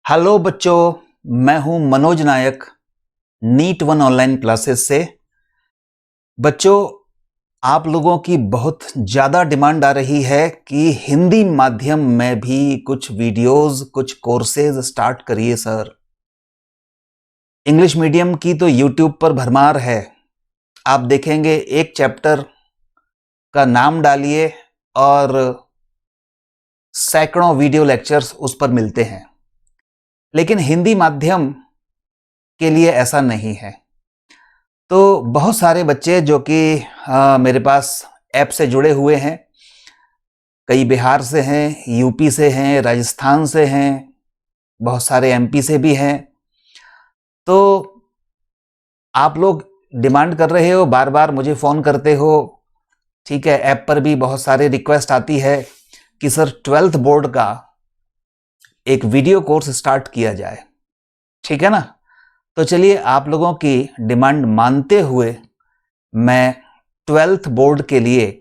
Hello बच्चों, मैं हूं मनोज नायक, नीट वन ऑनलाइन क्लासेस से। बच्चों, आप लोगों की बहुत ज़्यादा डिमांड आ रही है कि हिंदी माध्यम में भी कुछ वीडियोस, कुछ कोर्सेज स्टार्ट करिए सर। इंग्लिश मीडियम की तो यूट्यूब पर भरमार है। आप देखेंगे एक चैप्टर का नाम डालिए और सैकड़ों वीडियो लेक्चर्स उस पर मिलते हैं। लेकिन हिंदी माध्यम के लिए ऐसा नहीं है। तो बहुत सारे बच्चे जो कि मेरे पास ऐप से जुड़े हुए हैं, कई बिहार से हैं, यूपी से हैं, राजस्थान से हैं, बहुत सारे एमपी से भी हैं। तो आप लोग डिमांड कर रहे हो, बार बार मुझे फ़ोन करते हो, ठीक है। ऐप पर भी बहुत सारे रिक्वेस्ट आती है कि सर 12th बोर्ड का एक वीडियो कोर्स स्टार्ट किया जाए, ठीक है ना। तो चलिए, आप लोगों की डिमांड मानते हुए मैं 12th बोर्ड के लिए,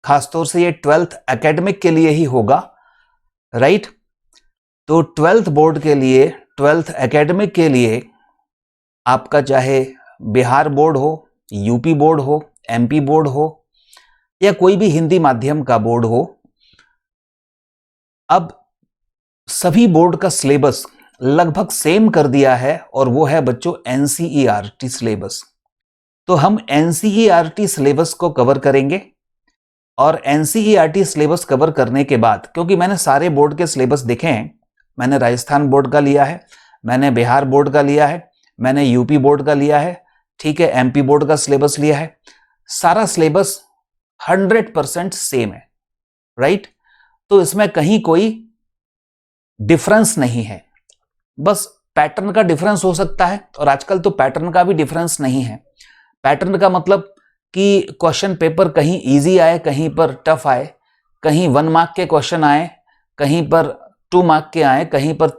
खासतौर से ये 12th एकेडमिक के लिए ही होगा, राइट। तो 12th बोर्ड के लिए, 12th एकेडमिक के लिए आपका चाहे बिहार बोर्ड हो, यूपी बोर्ड हो, एमपी बोर्ड हो या कोई भी हिंदी माध्यम का बोर्ड हो, अब सभी बोर्ड का सिलेबस लगभग सेम कर दिया है और वो है बच्चों एनसीईआरटी सिलेबस। तो हम एनसीईआरटी सिलेबस को कवर करेंगे और एनसीईआरटी सिलेबस कवर करने के बाद, क्योंकि मैंने सारे बोर्ड के सिलेबस देखे हैं, मैंने राजस्थान बोर्ड का लिया है, मैंने बिहार बोर्ड का लिया है, मैंने यूपी बोर्ड का लिया है, ठीक है, एमपी बोर्ड का सिलेबस लिया है। सारा सिलेबस 100% सेम है, राइट। तो इसमें कहीं कोई डिफरेंस नहीं है, बस पैटर्न का डिफरेंस हो सकता है, और आजकल तो पैटर्न का भी डिफरेंस नहीं है। पैटर्न का मतलब कि क्वेश्चन पेपर कहीं इजी आए, कहीं पर टफ आए, कहीं 1 मार्क के क्वेश्चन आए, कहीं पर 2 मार्क के आए, कहीं पर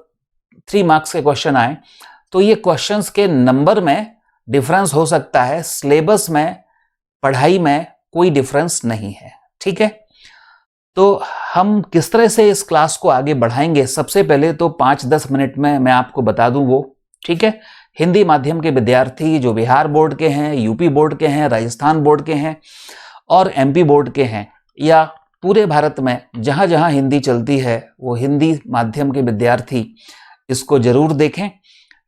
3 मार्क्स के क्वेश्चन आए। तो ये क्वेश्चंस के नंबर में डिफरेंस हो सकता है, सिलेबस में, पढ़ाई में कोई डिफरेंस नहीं है, ठीक है। तो हम किस तरह से इस क्लास को आगे बढ़ाएंगे, सबसे पहले तो 5-10 मिनट में मैं आपको बता दूं वो, ठीक है। हिंदी माध्यम के विद्यार्थी जो बिहार बोर्ड के हैं, यूपी बोर्ड के हैं, राजस्थान बोर्ड के हैं और एमपी बोर्ड के हैं, या पूरे भारत में जहां जहां हिंदी चलती है, वो हिंदी माध्यम के विद्यार्थी इसको जरूर देखें,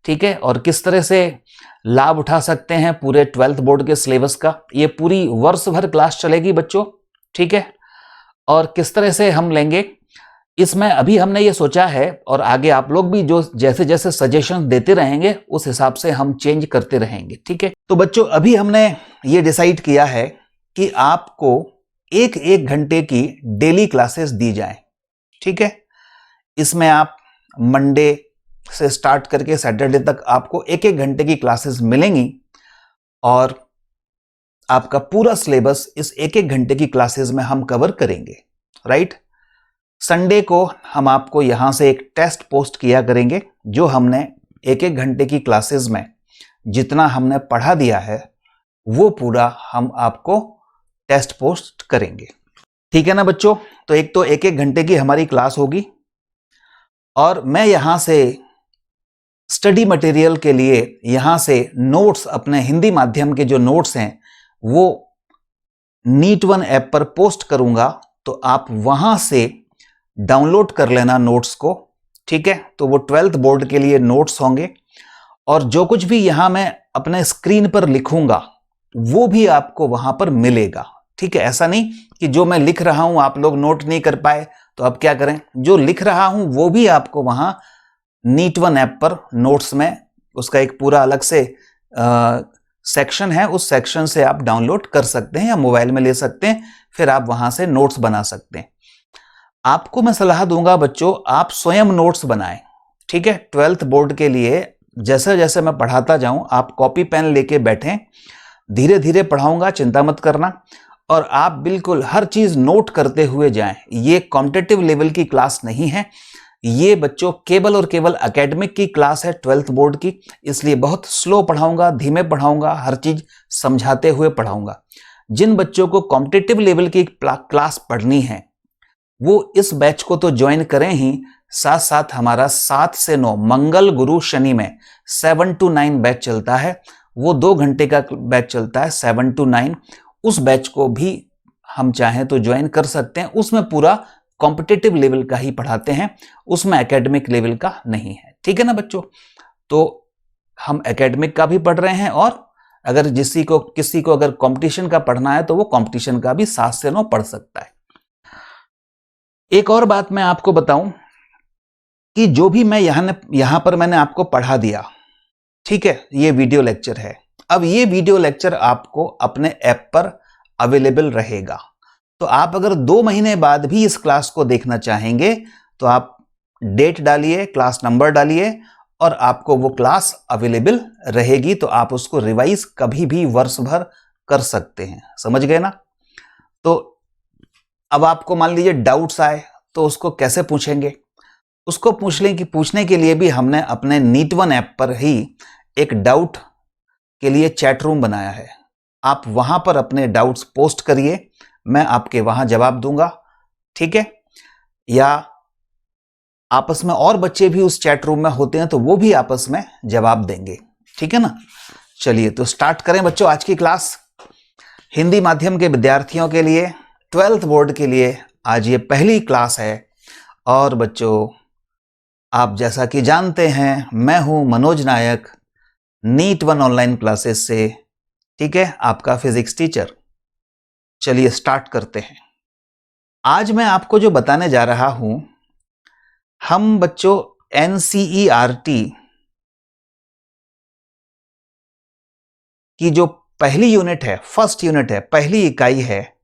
ठीक है। और किस तरह से लाभ उठा सकते हैं पूरे 12th बोर्ड के सिलेबस का, ये पूरी वर्ष भर क्लास चलेगी बच्चों, ठीक है। और किस तरह से हम लेंगे, इसमें अभी हमने ये सोचा है, और आगे आप लोग भी जो जैसे जैसे सजेशन देते रहेंगे उस हिसाब से हम चेंज करते रहेंगे, ठीक है। तो बच्चों, अभी हमने ये डिसाइड किया है कि आपको 1-1 घंटे की डेली क्लासेस दी जाए, ठीक है। इसमें आप मंडे से स्टार्ट करके सैटरडे तक आपको 1-1 घंटे की क्लासेस मिलेंगी और आपका पूरा सिलेबस इस 1-1 घंटे की क्लासेस में हम कवर करेंगे, राइट। संडे को हम आपको यहां से एक टेस्ट पोस्ट किया करेंगे, जो हमने 1-1 घंटे की क्लासेस में जितना हमने पढ़ा दिया है वो पूरा हम आपको टेस्ट पोस्ट करेंगे, ठीक है ना बच्चों। तो एक तो 1-1 घंटे की हमारी क्लास होगी, और मैं यहां से स्टडी मटेरियल के लिए यहां से नोट्स, अपने हिंदी माध्यम के जो नोट्स हैं वो नीट वन ऐप पर पोस्ट करूंगा, तो आप वहां से डाउनलोड कर लेना नोट्स को, ठीक है। तो वो 12th बोर्ड के लिए नोट्स होंगे, और जो कुछ भी यहां मैं अपने स्क्रीन पर लिखूंगा वो भी आपको वहां पर मिलेगा, ठीक है। ऐसा नहीं कि जो मैं लिख रहा हूं आप लोग नोट नहीं कर पाए तो अब क्या करें, जो लिख रहा हूं वो भी आपको वहां नीट वन ऐप पर नोट्स में, उसका एक पूरा अलग से सेक्शन है, उस सेक्शन से आप डाउनलोड कर सकते हैं या मोबाइल में ले सकते हैं, फिर आप वहां से नोट्स बना सकते हैं। आपको मैं सलाह दूंगा बच्चों, आप स्वयं नोट्स बनाएं, ठीक है। 12th बोर्ड के लिए जैसे जैसे मैं पढ़ाता जाऊं आप कॉपी पेन लेके बैठें, धीरे धीरे पढ़ाऊंगा, चिंता मत करना, और आप बिल्कुल हर चीज नोट करते हुए जाएं। ये कॉम्पिटिटिव लेवल की क्लास नहीं है, ये बच्चों केवल और केवल एकेडमिक की क्लास है 12th बोर्ड की, इसलिए बहुत स्लो पढ़ाऊंगा, धीमे पढ़ाऊंगा, हर चीज समझाते हुए पढ़ाऊंगा। जिन बच्चों को कॉम्पिटिटिव लेवल की क्लास पढ़नी है वो इस बैच को तो ज्वाइन करें ही, साथ साथ हमारा 7 से 9 मंगल गुरु शनि में 7 to 9 बैच चलता है, वो 2 घंटे का बैच चलता है 7 to 9। उस बैच को भी हम चाहें तो ज्वाइन कर सकते हैं। उसमें पूरा कॉम्पिटिटिव लेवल का ही पढ़ाते हैं, उसमें एकेडमिक लेवल का नहीं है। ठीक है ना बच्चों? तो हम एकेडमिक का भी पढ़ रहे हैं, और अगर किसी को अगर कंपटीशन का पढ़ना है तो वो कंपटीशन का भी 7 से 9 पढ़ सकता है। एक और बात मैं आपको बताऊं कि जो भी मैं यहां पर मैंने आपको पढ़ा दिया, ठीक है, ये वीडियो लेक्चर है। अब ये वीडियो लेक्चर आपको अपने ऐप पर अवेलेबल रहेगा, तो आप अगर 2 महीने बाद भी इस क्लास को देखना चाहेंगे तो आप डेट डालिए, क्लास नंबर डालिए, और आपको वो क्लास अवेलेबल रहेगी, तो आप उसको रिवाइज कभी भी वर्ष भर कर सकते हैं। समझ गए ना? तो अब आपको मान लीजिए डाउट्स आए तो उसको कैसे पूछेंगे? उसको पूछने के लिए भी हमने अपने नीट1 ऐप पर ही एक डाउट के लिए चैट रूम बनाया है। आप वहां पर अपने डाउट्स पोस्ट करिए, मैं आपके वहां जवाब दूंगा। ठीक है? या आपस में और बच्चे भी उस चैट रूम में होते हैं तो वो भी आपस में जवाब देंगे। ठीक है ना? चलिए तो स्टार्ट करें बच्चों आज की क्लास। हिंदी माध्यम के विद्यार्थियों के लिए 12th बोर्ड के लिए आज ये पहली क्लास है। और बच्चों आप जैसा कि जानते हैं, मैं हूं मनोज नायक, नीट1 ऑनलाइन क्लासेस से। ठीक है? आपका फिजिक्स टीचर। चलिए स्टार्ट करते हैं। आज मैं आपको जो बताने जा रहा हूं, हम बच्चों NCERT की जो पहली यूनिट है, फर्स्ट यूनिट है, पहली इकाई है,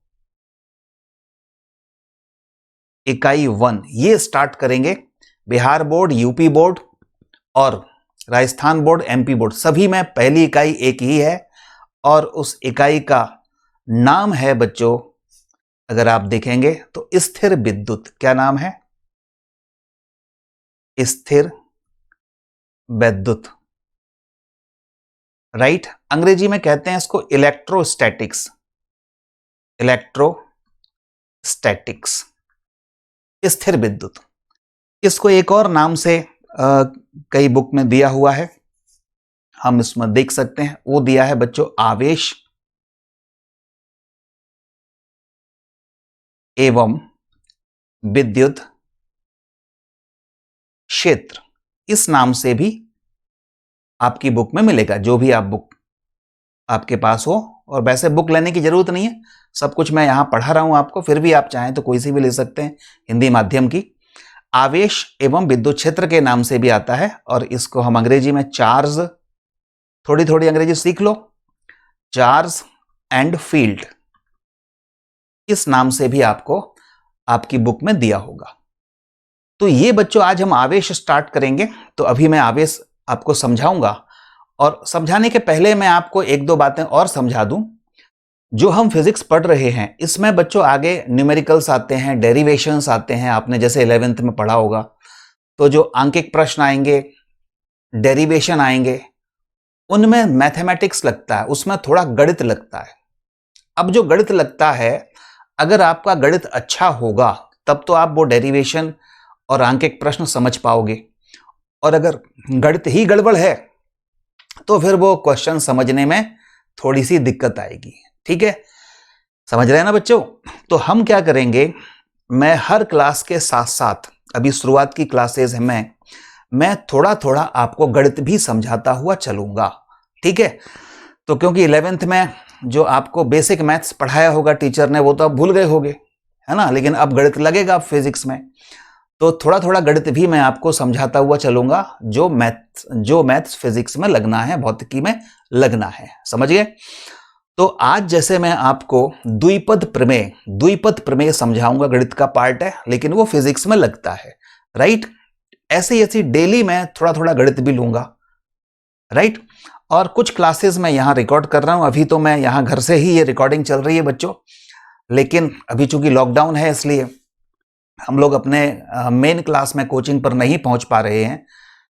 इकाई 1, ये स्टार्ट करेंगे। बिहार बोर्ड, यूपी बोर्ड और राजस्थान बोर्ड, MP बोर्ड, सभी में पहली इकाई एक ही है। और उस इकाई का नाम है बच्चों, अगर आप देखेंगे तो स्थिर विद्युत। क्या नाम है? स्थिर विद्युत, राइट? अंग्रेजी में कहते हैं इसको इलेक्ट्रोस्टैटिक्स। इलेक्ट्रोस्टैटिक्स, स्थिर विद्युत। इसको एक और नाम से कई बुक में दिया हुआ है, हम इसमें देख सकते हैं। वो दिया है बच्चों आवेश एवं विद्युत क्षेत्र, इस नाम से भी आपकी बुक में मिलेगा, जो भी आप बुक आपके पास हो। और वैसे बुक लेने की जरूरत नहीं है, सब कुछ मैं यहां पढ़ा रहा हूं आपको, फिर भी आप चाहें तो कोई सी भी ले सकते हैं, हिंदी माध्यम की। आवेश एवं विद्युत क्षेत्र के नाम से भी आता है, और इसको हम अंग्रेजी में चार्ज, थोड़ी थोड़ी अंग्रेजी सीख लो, चार्ज एंड फील्ड, इस नाम से भी आपको आपकी बुक में दिया होगा। तो ये बच्चों आज हम आवेश स्टार्ट करेंगे। तो अभी मैं आवेश आपको समझाऊंगा, और समझाने के पहले मैं आपको एक दो बातें और समझा दूं। जो हम फिजिक्स पढ़ रहे हैं इसमें बच्चों आगे न्यूमेरिकल्स आते हैं, डेरिवेशंस आते हैं। आपने जैसे 11th में पढ़ा होगा, तो जो आंकिक प्रश्न आएंगे, डेरिवेशन आएंगे, उनमें मैथमेटिक्स लगता है, उसमें थोड़ा गणित लगता है। अब जो गणित लगता है, अगर आपका गणित अच्छा होगा तब तो आप वो डेरिवेशन और आंकिक प्रश्न समझ पाओगे, और अगर गणित ही गड़बड़ है तो फिर वो क्वेश्चन समझने में थोड़ी सी दिक्कत आएगी। ठीक है? समझ रहे हैं ना बच्चों? तो हम क्या करेंगे, मैं हर क्लास के साथ साथ, अभी शुरुआत की क्लासेस है, मैं थोड़ा थोड़ा आपको गणित भी समझाता हुआ चलूंगा। ठीक है? तो क्योंकि 11th में जो आपको बेसिक मैथ्स पढ़ाया होगा टीचर ने, वो तो आप भूल गए होगे, है ना? लेकिन अब गणित लगेगा फिजिक्स में, तो थोड़ा थोड़ा गणित भी मैं आपको समझाता हुआ चलूंगा, जो मैथ्स फिजिक्स में लगना है, भौतिकी में लगना है। समझ गए? तो आज जैसे मैं आपको द्विपद प्रमेय समझाऊंगा, गणित का पार्ट है लेकिन वो फिजिक्स में लगता है, राइट? ऐसे डेली मैं थोड़ा थोड़ा गणित भी लूंगा, राइट? और कुछ क्लासेस मैं यहाँ रिकॉर्ड कर रहा हूँ। अभी तो मैं यहाँ घर से ही ये रिकॉर्डिंग चल रही है बच्चों, लेकिन अभी चूंकि लॉकडाउन है इसलिए हम लोग अपने मेन क्लास में कोचिंग पर नहीं पहुंच पा रहे हैं।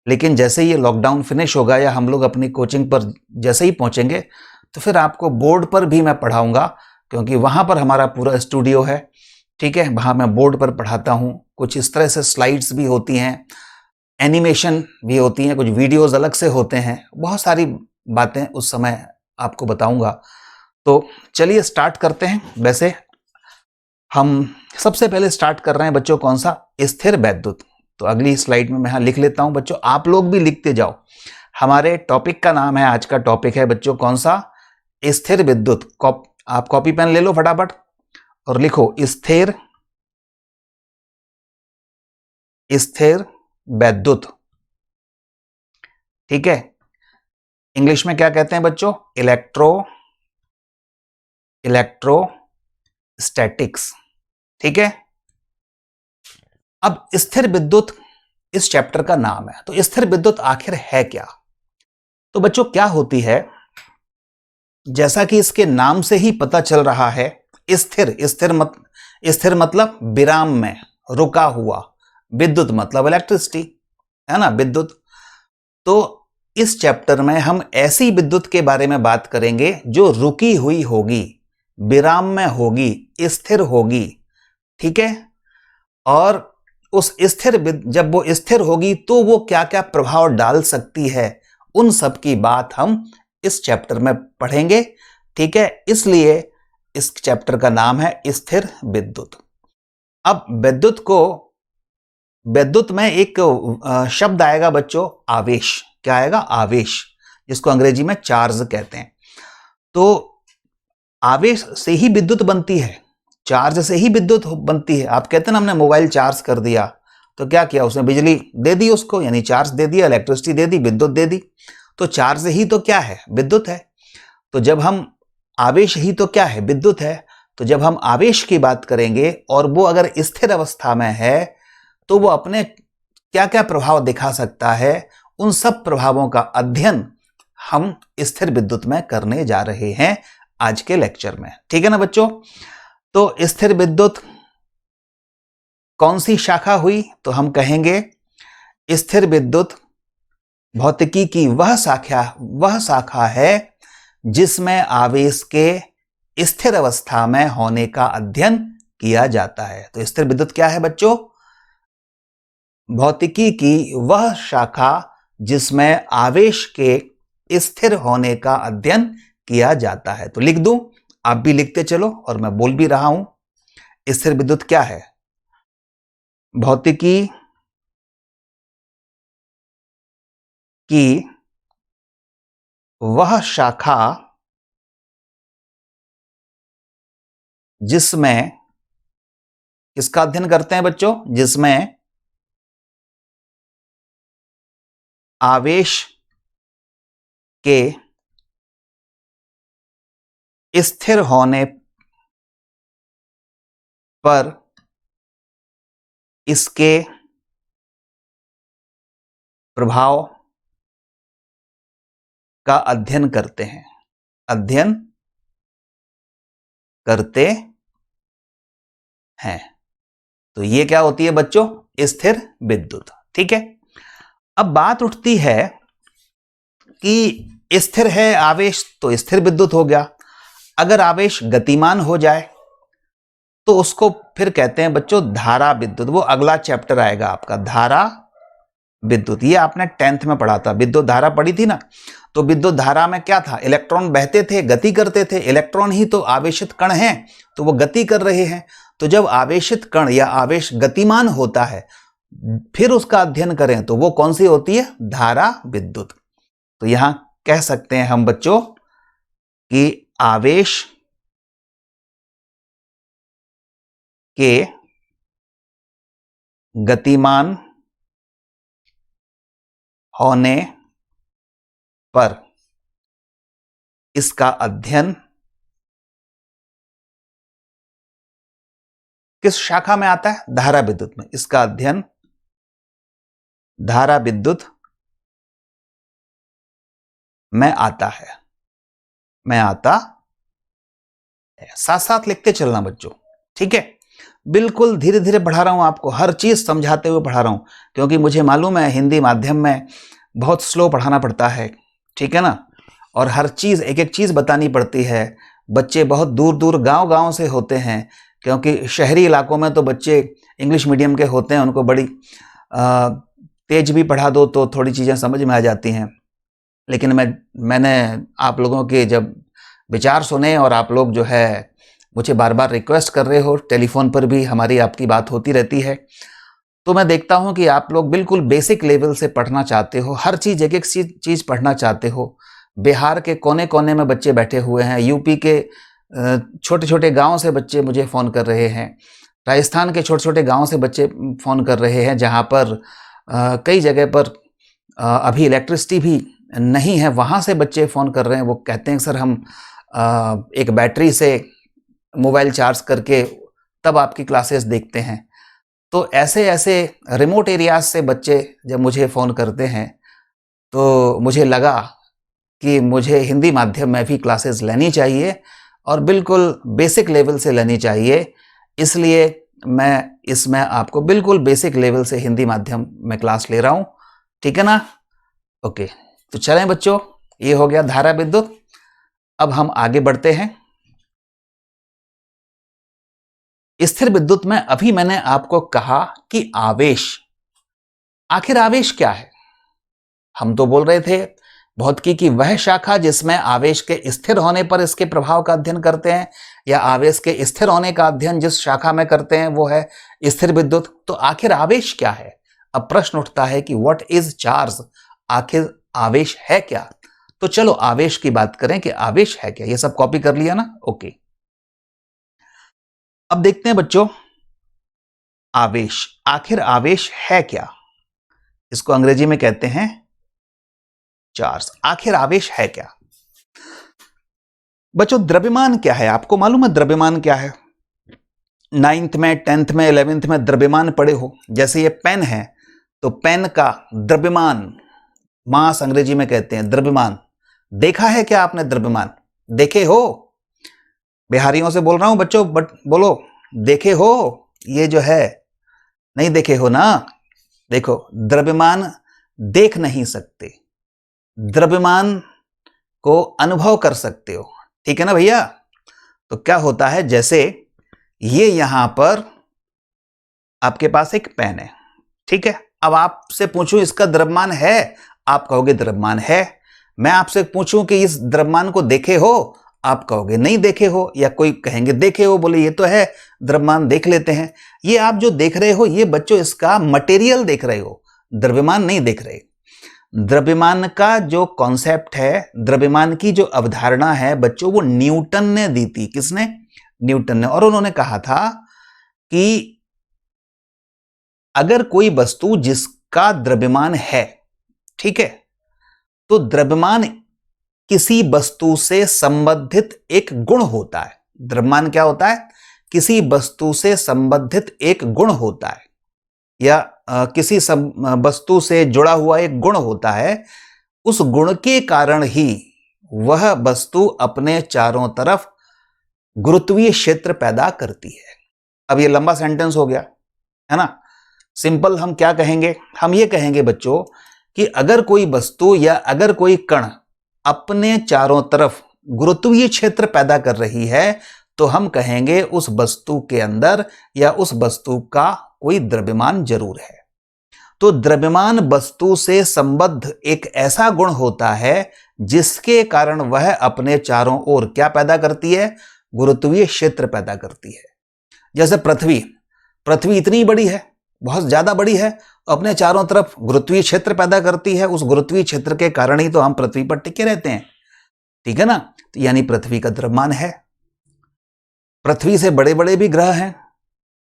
लेकिन जैसे ही ये लॉकडाउन फिनिश होगा या हम लोग अपनी कोचिंग पर जैसे ही पहुंचेंगे तो फिर आपको बोर्ड पर भी मैं पढ़ाऊंगा, क्योंकि वहां पर हमारा पूरा स्टूडियो है ठीक है, वहाँ मैं बोर्ड पर पढ़ाता हूँ। कुछ इस तरह से स्लाइड्स भी होती हैं, एनिमेशन भी होती हैं, कुछ वीडियोस अलग से होते हैं, बहुत सारी बातें उस समय आपको बताऊंगा। तो चलिए स्टार्ट करते हैं। वैसे हम सबसे पहले स्टार्ट कर रहे हैं बच्चों, कौन सा? स्थिर वैद्युत। तो अगली स्लाइड में मैं यहाँ लिख लेता हूं बच्चों, आप लोग भी लिखते जाओ। हमारे टॉपिक का नाम है, आज का टॉपिक है बच्चों कौन सा? स्थिर विद्युत। आप कॉपी पेन ले लो फटाफट और लिखो स्थिर वैद्युत। ठीक है, इंग्लिश में क्या कहते हैं बच्चों? इलेक्ट्रोस्टैटिक्स। ठीक है, अब स्थिर विद्युत इस चैप्टर का नाम है, तो स्थिर विद्युत आखिर है क्या? तो बच्चों क्या होती है, जैसा कि इसके नाम से ही पता चल रहा है, स्थिर मतलब विराम में, रुका हुआ। विद्युत मतलब इलेक्ट्रिसिटी, है ना, विद्युत। तो इस चैप्टर में हम ऐसी विद्युत के बारे में बात करेंगे जो रुकी हुई होगी, विराम में होगी, स्थिर होगी। ठीक है, और उस जब वो स्थिर होगी तो वो क्या क्या प्रभाव डाल सकती है, उन सब की बात हम इस चैप्टर में पढ़ेंगे। ठीक है, इसलिए इस चैप्टर का नाम है स्थिर विद्युत। अब विद्युत में एक शब्द आएगा बच्चों, आवेश। क्या आएगा? आवेश, जिसको अंग्रेजी में चार्ज कहते हैं। तो आवेश से ही विद्युत बनती है, चार्ज से ही विद्युत बनती है। आप कहते हैं ना, हमने मोबाइल चार्ज कर दिया, तो क्या किया? उसने बिजली दे दी उसको, यानी चार्ज दे दिया, इलेक्ट्रिसिटी दे दी, विद्युत दे दी। तो चार्ज ही तो क्या है? विद्युत है। तो जब हम आवेश ही तो क्या है? विद्युत है। तो जब हम आवेश की बात करेंगे और वो अगर स्थिर अवस्था में है तो वो अपने क्या क्या प्रभाव दिखा सकता है, उन सब प्रभावों का अध्ययन हम स्थिर विद्युत में करने जा रहे हैं आज के लेक्चर में। ठीक है ना बच्चों? तो स्थिर विद्युत कौन सी शाखा हुई? तो हम कहेंगे स्थिर विद्युत भौतिकी की वह शाखा है जिसमें आवेश के स्थिर अवस्था में होने का अध्ययन किया जाता है। तो स्थिर विद्युत क्या है बच्चों? भौतिकी की वह शाखा जिसमें आवेश के स्थिर होने का अध्ययन किया जाता है। तो लिख दूं, आप भी लिखते चलो और मैं बोल भी रहा हूं। स्थिर विद्युत क्या है? भौतिकी की वह शाखा जिसमें किसका अध्ययन करते हैं बच्चों? जिसमें आवेश के स्थिर होने पर इसके प्रभाव का अध्ययन करते हैं, अध्ययन करते हैं। तो ये क्या होती है बच्चों? स्थिर विद्युत। ठीक है, अब बात उठती है कि स्थिर है आवेश तो स्थिर विद्युत हो गया। अगर आवेश गतिमान हो जाए तो उसको फिर कहते हैं बच्चों धारा विद्युत। वो अगला चैप्टर आएगा आपका, धारा विद्युत। ये आपने 10th में पढ़ा था, विद्युत धारा पढ़ी थी ना। तो विद्युत धारा में क्या था? इलेक्ट्रॉन बहते थे, गति करते थे। इलेक्ट्रॉन ही तो आवेशित कण हैं, तो वो गति कर रहे हैं। तो जब आवेशित कण या आवेश गतिमान होता है, फिर उसका अध्ययन करें तो वो कौन सी होती है? धारा विद्युत। तो यहां कह सकते हैं हम बच्चों कि आवेश के गतिमान होने पर इसका अध्ययन किस शाखा में आता है? धारा विद्युत में। इसका अध्ययन धारा विद्युत में आता है, साथ साथ लिखते चलना बच्चों। ठीक है, बिल्कुल धीरे धीरे पढ़ा रहा हूं आपको, हर चीज समझाते हुए पढ़ा रहा हूं, क्योंकि मुझे मालूम है हिंदी माध्यम में बहुत स्लो पढ़ाना पड़ता है। ठीक है ना, और हर चीज एक एक चीज बतानी पड़ती है। बच्चे बहुत दूर दूर गांव गांव से होते हैं, क्योंकि शहरी इलाकों में तो बच्चे इंग्लिश मीडियम के होते हैं, उनको बड़ी तेज भी पढ़ा दो तो थोड़ी चीज़ें समझ में आ जाती हैं। लेकिन मैंने आप लोगों के जब विचार सुने और आप लोग जो है मुझे बार बार रिक्वेस्ट कर रहे हो, टेलीफोन पर भी हमारी आपकी बात होती रहती है, तो मैं देखता हूं कि आप लोग बिल्कुल बेसिक लेवल से पढ़ना चाहते हो, हर चीज़ एक एक चीज़ पढ़ना चाहते हो। बिहार के कोने कोने में बच्चे बैठे हुए हैं, यूपी के छोटे छोटे गाँव से बच्चे मुझे फ़ोन कर रहे हैं, राजस्थान के छोटे छोटे गाँव से बच्चे फ़ोन कर रहे हैं, जहाँ पर कई जगह पर अभी इलेक्ट्रिसिटी भी नहीं है, वहाँ से बच्चे फ़ोन कर रहे हैं। वो कहते हैं सर हम एक बैटरी से मोबाइल चार्ज करके तब आपकी क्लासेस देखते हैं। तो ऐसे ऐसे रिमोट एरियाज से बच्चे जब मुझे फ़ोन करते हैं तो मुझे लगा कि मुझे हिंदी माध्यम में भी क्लासेस लेनी चाहिए और बिल्कुल बेसिक लेवल से लेनी चाहिए। इसलिए मैं इसमें आपको बिल्कुल बेसिक लेवल से हिंदी माध्यम में क्लास ले रहा हूँ, ठीक है ना? ओके, तो चलें बच्चों, ये हो गया धारा विद्युत। अब हम आगे बढ़ते हैं। स्थिर विद्युत में अभी मैंने आपको कहा कि आवेश, आखिर आवेश क्या है? हम तो बोल रहे थे भौतिकी की वह शाखा जिसमें आवेश के स्थिर होने पर इसके प्रभाव का अध्ययन करते हैं, या आवेश के स्थिर होने का अध्ययन जिस शाखा में करते हैं वो है स्थिर विद्युत। तो आखिर आवेश क्या है? अब प्रश्न उठता है कि व्हाट इज चार्ज, आखिर आवेश है क्या? तो चलो आवेश की बात करें कि आवेश है क्या। ये सब कॉपी कर लिया ना? ओके, अब देखते हैं बच्चों आवेश, आखिर आवेश है क्या? इसको अंग्रेजी में कहते हैं चार्ज। आखिर आवेश है क्या? बच्चों द्रव्यमान क्या है? आपको मालूम है द्रव्यमान क्या है? 9th में, 10th में, 11th में द्रव्यमान पढ़े हो। जैसे ये पेन है तो पेन का द्रव्यमान, मास अंग्रेजी में कहते हैं द्रव्यमान। देखा है क्या आपने द्रव्यमान? देखे हो? बिहारियों से बोल रहा हूं बच्चों, बट बोलो देखे हो? ये जो है नहीं देखे हो ना? देखो द्रव्यमान देख नहीं सकते, द्रव्यमान को अनुभव कर सकते हो, ठीक है ना भैया? तो क्या होता है, जैसे ये यहां पर आपके पास एक पेन है, ठीक है? अब आपसे पूछूं इसका द्रव्यमान है, आप कहोगे द्रव्यमान है। मैं आपसे पूछूं कि इस द्रव्यमान को देखे हो, आप कहोगे नहीं देखे हो, या कोई कहेंगे देखे हो, बोले ये तो है द्रव्यमान, देख लेते हैं। ये आप जो देख रहे हो ये बच्चों इसका मटेरियल देख रहे हो, द्रव्यमान नहीं देख रहे। द्रव्यमान का जो कॉन्सेप्ट है, द्रव्यमान की जो अवधारणा है बच्चों, वो न्यूटन ने दी थी। किसने? न्यूटन ने। और उन्होंने कहा था कि अगर कोई वस्तु जिसका द्रव्यमान है, ठीक है, तो द्रव्यमान किसी वस्तु से संबंधित एक गुण होता है। द्रव्यमान क्या होता है? किसी वस्तु से संबंधित एक गुण होता है, या किसी वस्तु से जुड़ा हुआ एक गुण होता है। उस गुण के कारण ही वह वस्तु अपने चारों तरफ गुरुत्वीय क्षेत्र पैदा करती है। अब ये लंबा सेंटेंस हो गया है ना? सिंपल हम क्या कहेंगे? हम ये कहेंगे बच्चों कि अगर कोई वस्तु या अगर कोई कण अपने चारों तरफ गुरुत्वीय क्षेत्र पैदा कर रही है तो हम कहेंगे उस वस्तु के अंदर या उस वस्तु का कोई द्रव्यमान जरूर है। तो द्रव्यमान वस्तु से संबद्ध एक ऐसा गुण होता है जिसके कारण वह अपने चारों ओर क्या पैदा करती है? गुरुत्वीय क्षेत्र पैदा करती है। जैसे पृथ्वी, पृथ्वी इतनी बड़ी है, बहुत ज्यादा बड़ी है, तो अपने चारों तरफ गुरुत्वीय क्षेत्र पैदा करती है। उस गुरुत्वीय क्षेत्र के कारण ही तो हम पृथ्वी पर टिके रहते हैं, ठीक है ना? तो यानी पृथ्वी का द्रव्यमान है। पृथ्वी से बड़े बड़े भी ग्रह हैं,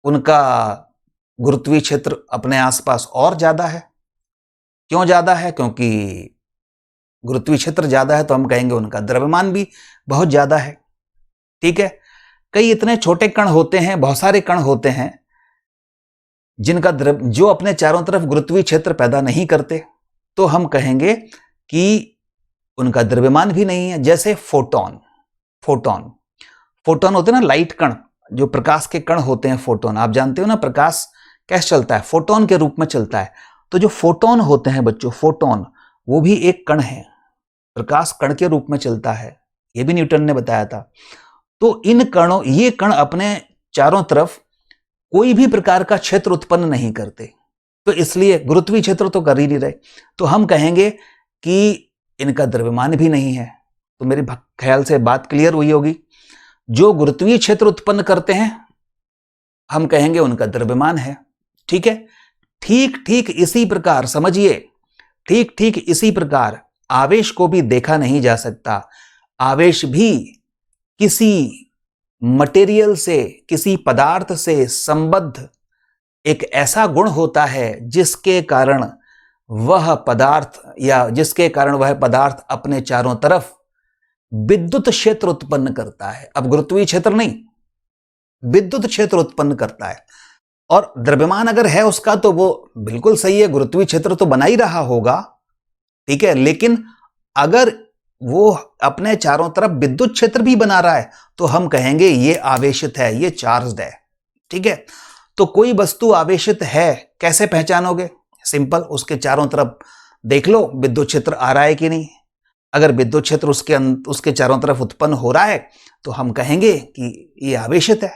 उनका गुरुत्वीय क्षेत्र अपने आसपास और ज्यादा है। क्यों ज्यादा है? क्योंकि गुरुत्वीय क्षेत्र ज्यादा है तो हम कहेंगे उनका द्रव्यमान भी बहुत ज्यादा है, ठीक है? कई इतने छोटे कण होते हैं, बहुत सारे कण होते हैं जिनका जो अपने चारों तरफ गुरुत्वीय क्षेत्र पैदा नहीं करते, तो हम कहेंगे कि उनका द्रव्यमान भी नहीं है। जैसे फोटोन, फोटोन फोटोन होते हैं ना, लाइट कण, जो प्रकाश के कण होते हैं फोटोन। आप जानते हो ना प्रकाश कैसे चलता है? फोटोन के रूप में चलता है। तो जो फोटोन होते हैं बच्चों, फोटोन, वो भी एक कण है, प्रकाश कण के रूप में चलता है। ये भी न्यूटन ने बताया था। तो इन कणों, ये कण अपने चारों तरफ कोई भी प्रकार का क्षेत्र उत्पन्न नहीं करते, तो इसलिए गुरुत्वीय क्षेत्र तो कर ही नहीं रहे, तो हम कहेंगे कि इनका द्रव्यमान भी नहीं है। तो मेरे ख्याल से बात क्लियर हुई होगी। जो गुरुत्वीय क्षेत्र उत्पन्न करते हैं हम कहेंगे उनका द्रव्यमान है। ठीक है, ठीक ठीक इसी प्रकार समझिए, ठीक ठीक इसी प्रकार आवेश को भी देखा नहीं जा सकता। आवेश भी किसी मटेरियल से, किसी पदार्थ से संबद्ध एक ऐसा गुण होता है जिसके कारण वह पदार्थ अपने चारों तरफ विद्युत क्षेत्र उत्पन्न करता है। अब गुरुत्वीय क्षेत्र नहीं, विद्युत क्षेत्र उत्पन्न करता है। और द्रव्यमान अगर है उसका तो वो बिल्कुल सही है, गुरुत्वीय क्षेत्र तो बना ही रहा होगा, ठीक है। लेकिन अगर वो अपने चारों तरफ विद्युत क्षेत्र भी बना रहा है तो हम कहेंगे ये आवेशित है, ये चार्ज्ड है। ठीक है, तो कोई वस्तु आवेशित है कैसे पहचानोगे? सिंपल, उसके चारों तरफ देख लो विद्युत क्षेत्र आ रहा है कि नहीं। अगर विद्युत क्षेत्र उसके चारों तरफ उत्पन्न हो रहा है तो हम कहेंगे कि ये आवेशित है।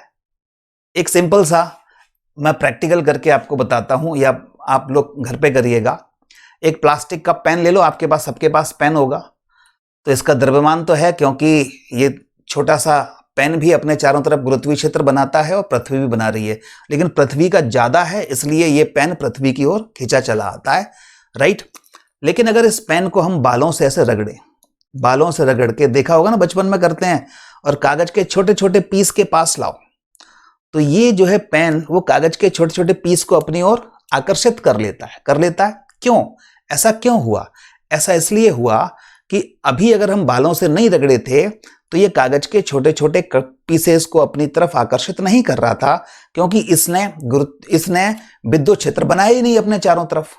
एक सिंपल सा मैं प्रैक्टिकल करके आपको बताता हूं, या आप लोग घर पे करिएगा। एक प्लास्टिक का पेन ले लो, आपके पास, सबके पास पेन होगा, तो इसका द्रव्यमान तो है क्योंकि ये छोटा सा पेन भी अपने चारों तरफ गुरुत्वीय क्षेत्र बनाता है और पृथ्वी भी बना रही है, लेकिन पृथ्वी का ज्यादा है इसलिए ये पेन पृथ्वी की ओर खींचा चला आता है, राइट। लेकिन अगर इस पेन को हम बालों से ऐसे रगड़े, बालों से रगड़ के, देखा होगा ना बचपन में करते हैं, और कागज के छोटे छोटे पीस के पास लाओ, तो ये जो है पेन वो कागज के छोटे छोटे पीस को अपनी ओर आकर्षित कर लेता है। क्यों? ऐसा क्यों हुआ? ऐसा इसलिए हुआ कि अभी अगर हम बालों से नहीं रगड़े थे तो ये कागज के छोटे छोटे पीसेस को अपनी तरफ आकर्षित नहीं कर रहा था, क्योंकि इसने विद्युत क्षेत्र बनाया ही नहीं अपने चारों तरफ।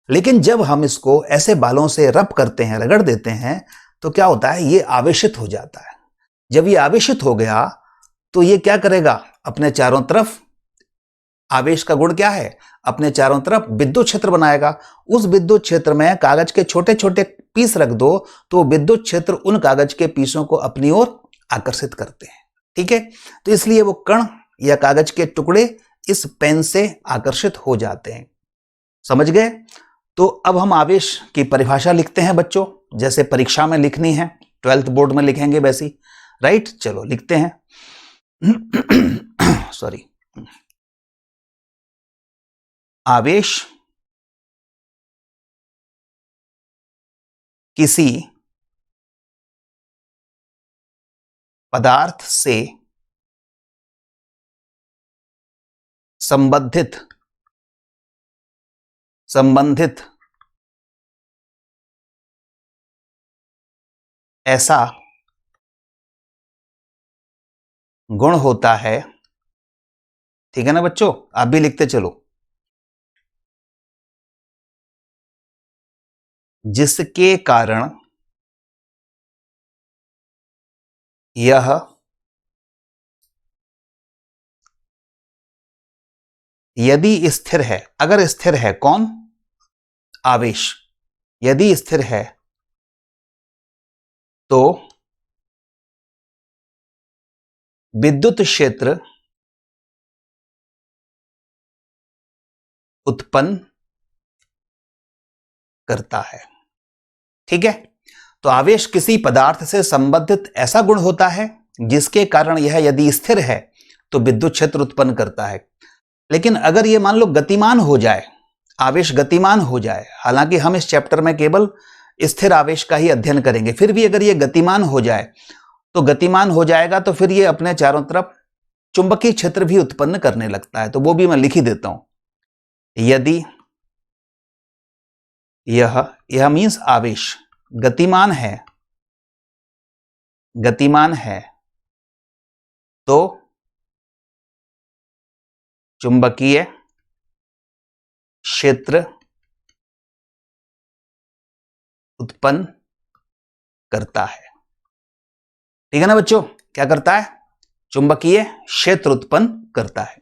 लेकिन जब हम इसको ऐसे बालों से रब करते हैं, रगड़ देते हैं, तो क्या होता है, ये आवेशित हो जाता है। जब ये आवेशित हो गया तो ये क्या करेगा, अपने चारों तरफ, आवेश का गुण क्या है, अपने चारों तरफ विद्युत क्षेत्र बनाएगा। उस विद्युत क्षेत्र में कागज के छोटे छोटे पीस रख दो तो विद्युत क्षेत्र उन कागज के पीसों को अपनी ओर आकर्षित करते हैं। ठीक है, तो इसलिए वो कण या कागज के टुकड़े इस पेन से आकर्षित हो जाते हैं। समझ गए? तो अब हम आवेश की परिभाषा लिखते हैं बच्चों, जैसे परीक्षा में लिखनी है, 12th बोर्ड में लिखेंगे वैसी, राइट। चलो लिखते हैं। सॉरी, आवेश किसी पदार्थ से संबंधित ऐसा गुण होता है। ठीक है ना बच्चों, आप भी लिखते चलो। जिसके कारण यह यदि स्थिर है, अगर स्थिर है, कौन? आवेश। यदि स्थिर है तो विद्युत क्षेत्र उत्पन्न करता है। ठीक है, तो आवेश किसी पदार्थ से संबंधित ऐसा गुण होता है जिसके कारण यह यदि स्थिर है तो विद्युत क्षेत्र उत्पन्न करता है। लेकिन अगर ये मान लो गतिमान हो जाए, आवेश गतिमान हो जाए, हालांकि हम इस चैप्टर में केवल स्थिर आवेश का ही अध्ययन करेंगे, फिर भी अगर ये गतिमान हो जाए तो गतिमान हो जाएगा तो फिर ये अपने चारों तरफ चुंबकीय क्षेत्र भी उत्पन्न करने लगता है। तो वो भी मैं लिख ही देता हूं। यदि यह मीन्स आवेश गतिमान है तो चुंबकीय क्षेत्र उत्पन्न करता है। ठीक है ना बच्चों, क्या करता है? चुंबकीय क्षेत्र उत्पन्न करता है।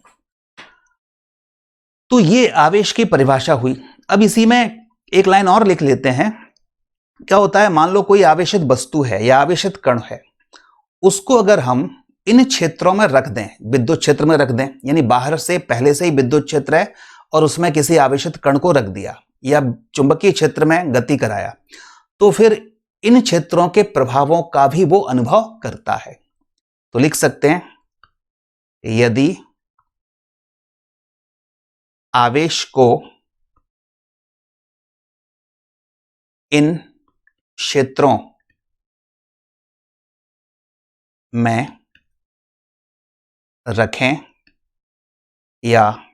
तो ये आवेश की परिभाषा हुई। अब इसी में एक लाइन और लिख लेते हैं। क्या होता है, मान लो कोई आवेशित वस्तु है या आवेशित कण है, उसको अगर हम इन क्षेत्रों में रख दें, विद्युत क्षेत्र में रख दें, यानी बाहर से पहले से ही विद्युत क्षेत्र है और उसमें किसी आवेशित कण को रख दिया या चुंबकीय क्षेत्र में गति कराया, तो फिर इन क्षेत्रों के प्रभावों का भी वो अनुभव करता है। तो लिख सकते हैं, यदि आवेश को इन क्षेत्रों में रखें या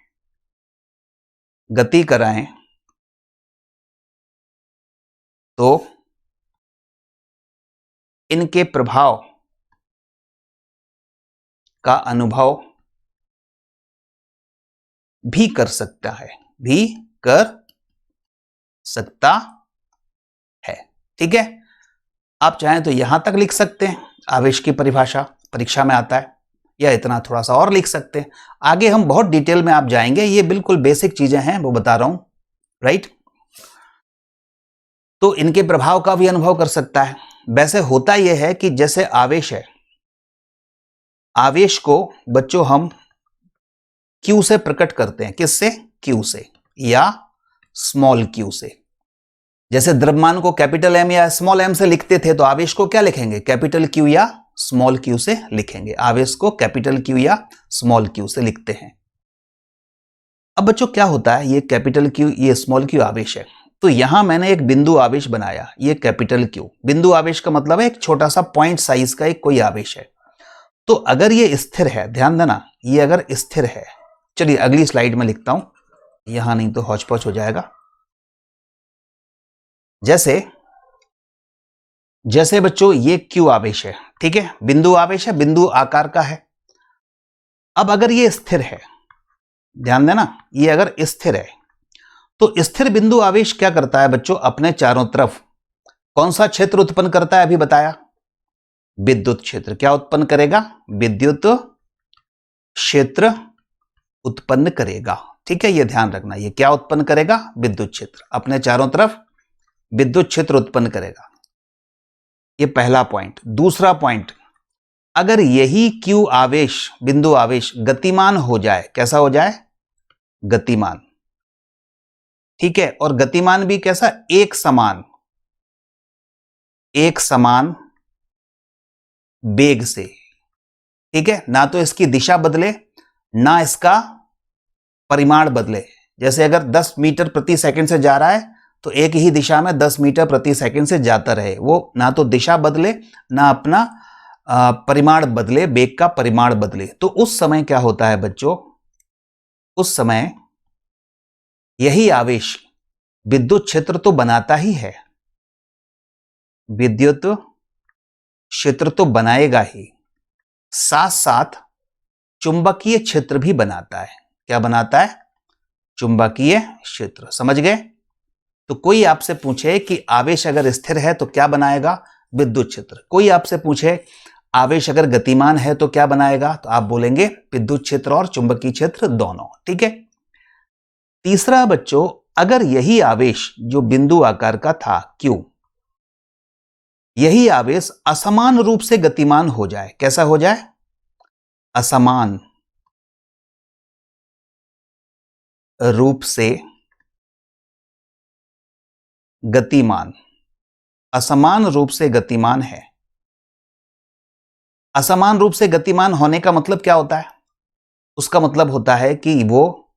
गति कराएं तो इनके प्रभाव का अनुभव भी कर सकता है, भी कर सकता है। ठीक है, आप चाहें तो यहां तक लिख सकते हैं, आवेश की परिभाषा परीक्षा में आता है, या इतना थोड़ा सा और लिख सकते हैं। आगे हम बहुत डिटेल में आप जाएंगे, ये बिल्कुल बेसिक चीजें हैं वो बता रहा हूं, राइट। तो इनके प्रभाव का भी अनुभव कर सकता है। वैसे होता यह है कि जैसे आवेश है, आवेश को बच्चों हम Q से प्रकट करते हैं, किससे? Q से या स्मॉल q से। जैसे द्रव्यमान को कैपिटल M या स्मॉल m से लिखते थे, तो आवेश को क्या लिखेंगे? कैपिटल Q या स्मॉल q से लिखेंगे। आवेश को कैपिटल Q या स्मॉल q से लिखते हैं। अब बच्चों क्या होता है, ये कैपिटल Q ये स्मॉल q आवेश है, तो यहां मैंने एक बिंदु आवेश बनाया, ये कैपिटल Q। बिंदु आवेश का मतलब है एक छोटा सा पॉइंट साइज का एक कोई आवेश है। तो अगर ये स्थिर है, ध्यान देना, ये अगर स्थिर है, चलिए अगली स्लाइड में लिखता हूं, यहां नहीं तो हौच पौच हो जाएगा। जैसे बच्चों ये Q आवेश है, ठीक है, बिंदु आवेश है, बिंदु आकार का है। अब अगर ये स्थिर है, ध्यान देना, ये अगर स्थिर है, तो स्थिर बिंदु आवेश क्या करता है बच्चों? अपने चारों तरफ कौन सा क्षेत्र उत्पन्न करता है? अभी बताया, विद्युत क्षेत्र। क्या उत्पन्न करेगा? विद्युत क्षेत्र उत्पन्न करेगा। ठीक है, ये ध्यान रखना, ये क्या उत्पन्न करेगा? विद्युत क्षेत्र, अपने चारों तरफ विद्युत क्षेत्र उत्पन्न करेगा। ये पहला पॉइंट। दूसरा पॉइंट, अगर यही Q आवेश, बिंदु आवेश गतिमान हो जाए, कैसा हो जाए? गतिमान। ठीक है, और गतिमान भी कैसा? एक समान वेग से। ठीक है, ना तो इसकी दिशा बदले, ना इसका परिमाण बदले। जैसे अगर 10 मीटर प्रति सेकंड से जा रहा है, तो एक ही दिशा में 10 मीटर प्रति सेकंड से जाता रहे। वो ना तो दिशा बदले, ना अपना परिमाण बदले, वेग का परिमाण बदले। तो उस समय क्या होता है बच्चों? उस समय यही आवेश विद्युत क्षेत्र तो बनाता ही है, विद्युत क्षेत्र तो बनाएगा ही, साथ साथ चुंबकीय क्षेत्र भी बनाता है। क्या बनाता है? चुंबकीय क्षेत्र। समझ गए? तो कोई आपसे पूछे कि आवेश अगर स्थिर है तो क्या बनाएगा? विद्युत क्षेत्र। कोई आपसे पूछे आवेश अगर गतिमान है तो क्या बनाएगा? तो आप बोलेंगे विद्युत क्षेत्र और चुंबकीय क्षेत्र दोनों। ठीक है। तीसरा बच्चों, अगर यही आवेश जो बिंदु आकार का था Q, यही आवेश असमान रूप से गतिमान हो जाए, कैसा हो जाए? असमान रूप से गतिमान, असमान रूप से गतिमान है। असमान रूप से गतिमान होने का मतलब क्या होता है? उसका मतलब होता है कि वो,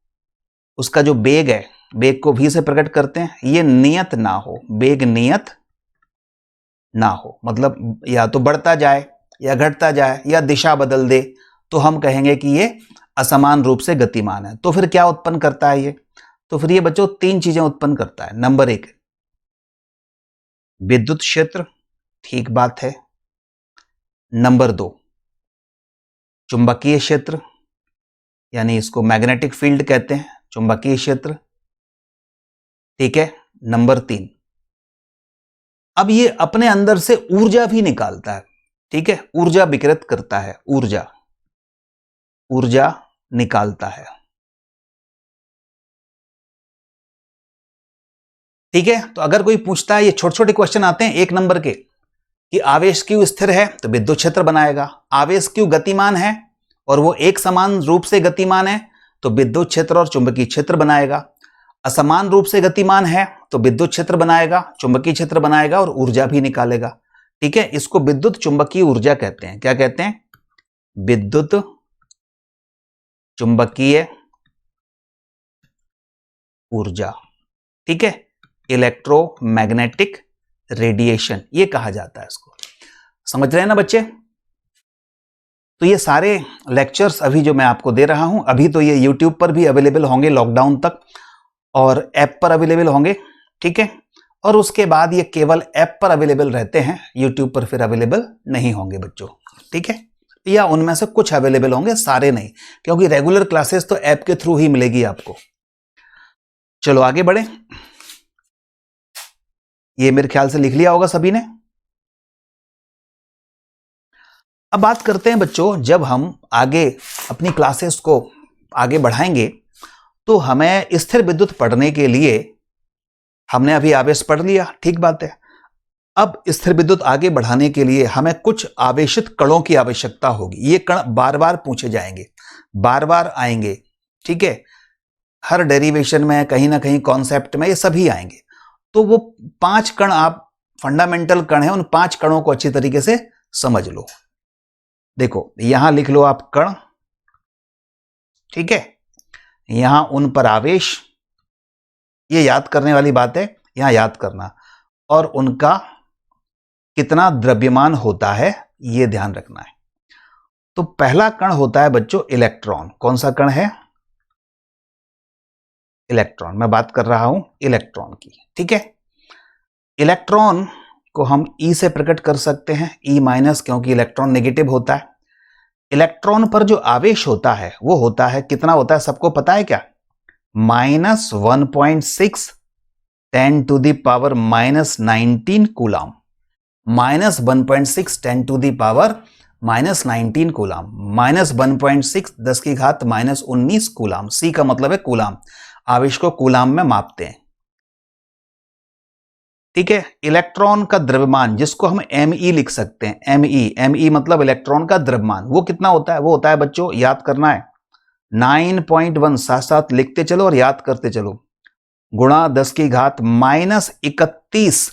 उसका जो वेग है, वेग को v से प्रकट करते हैं, ये नियत ना हो, वेग नियत ना हो, मतलब या तो बढ़ता जाए या घटता जाए या दिशा बदल दे, तो हम कहेंगे कि ये असमान रूप से गतिमान है। तो फिर क्या उत्पन्न करता है ये? तो फिर ये बच्चों तीन चीजें उत्पन्न करता है। नंबर एक, विद्युत क्षेत्र, ठीक बात है। नंबर दो, चुंबकीय क्षेत्र, यानी इसको मैग्नेटिक फील्ड कहते हैं, चुंबकीय क्षेत्र। ठीक है। नंबर तीन, अब ये अपने अंदर से ऊर्जा भी निकालता है। ठीक है, ऊर्जा विकिरित करता है, ऊर्जा निकालता है। ठीक है, तो अगर कोई पूछता है, ये छोटे छोटे क्वेश्चन आते हैं 1 नंबर के, कि आवेश Q स्थिर है तो विद्युत क्षेत्र बनाएगा, आवेश Q गतिमान है और वो एक समान रूप से गतिमान है तो विद्युत क्षेत्र और चुंबकीय क्षेत्र बनाएगा, असमान रूप से गतिमान है तो विद्युत क्षेत्र बनाएगा, चुंबकीय क्षेत्र बनाएगा और ऊर्जा भी निकालेगा। ठीक है, इसको विद्युत चुंबकीय ऊर्जा कहते हैं। क्या कहते हैं? विद्युत चुंबकीय ऊर्जा। ठीक है, इलेक्ट्रोमैग्नेटिक रेडिएशन ये कहा जाता है इसको। समझ रहे हैं ना बच्चे? तो ये सारे लेक्चर्स अभी जो मैं आपको दे रहा हूं, अभी तो ये YouTube पर भी अवेलेबल होंगे लॉकडाउन तक और ऐप पर अवेलेबल होंगे। ठीक है, और उसके बाद ये केवल ऐप पर अवेलेबल रहते हैं, YouTube पर फिर अवेलेबल नहीं होंगे बच्चों। ठीक है, या उनमें से कुछ अवेलेबल होंगे, सारे नहीं, क्योंकि रेगुलर क्लासेस तो ऐप के थ्रू ही मिलेगी आपको। चलो आगे बढ़े। ये मेरे ख्याल से लिख लिया होगा सभी ने। अब बात करते हैं बच्चों, जब हम आगे अपनी क्लासेस को आगे बढ़ाएंगे तो हमें स्थिर विद्युत पढ़ने के लिए हमने अभी आवेश पढ़ लिया, ठीक बात है। अब स्थिर विद्युत आगे बढ़ाने के लिए हमें कुछ आवेशित कणों की आवश्यकता होगी। ये कण बार बार पूछे जाएंगे, बार बार आएंगे। ठीक है, हर डेरिवेशन में कहीं ना कहीं कॉन्सेप्ट में ये सभी आएंगे। तो वो 5 कण आप फंडामेंटल कण हैं, उन 5 कणों को अच्छी तरीके से समझ लो। देखो यहां लिख लो आप कण, ठीक है, यहां उन पर आवेश, ये याद करने वाली बात है, यहां याद करना, और उनका कितना द्रव्यमान होता है ये ध्यान रखना है। तो पहला कण होता है बच्चों इलेक्ट्रॉन। कौन सा कण है? इलेक्ट्रॉन। मैं बात कर रहा हूं इलेक्ट्रॉन की। ठीक है, इलेक्ट्रॉन को हम E से प्रकट कर सकते हैं, E माइनस, क्योंकि इलेक्ट्रॉन नेगेटिव होता है। इलेक्ट्रॉन पर जो आवेश होता है वो होता है, कितना होता है सबको पता है क्या? -1.6 10⁻⁻19 कूलाम। -1.6 10⁻⁻19 कूलाम। -1.6 10⁻⁻19 कूलाम। सी का मतलब है कूलाम। आवेश को कूलाम में मापते हैं। ठीक है, इलेक्ट्रॉन का द्रव्यमान जिसको हम Me लिख सकते हैं, Me मतलब इलेक्ट्रॉन का द्रव्यमान, वो कितना होता है? वो होता है बच्चों, याद करना है, 9.1, साथ साथ लिखते चलो और याद करते चलो, गुणा 10⁻31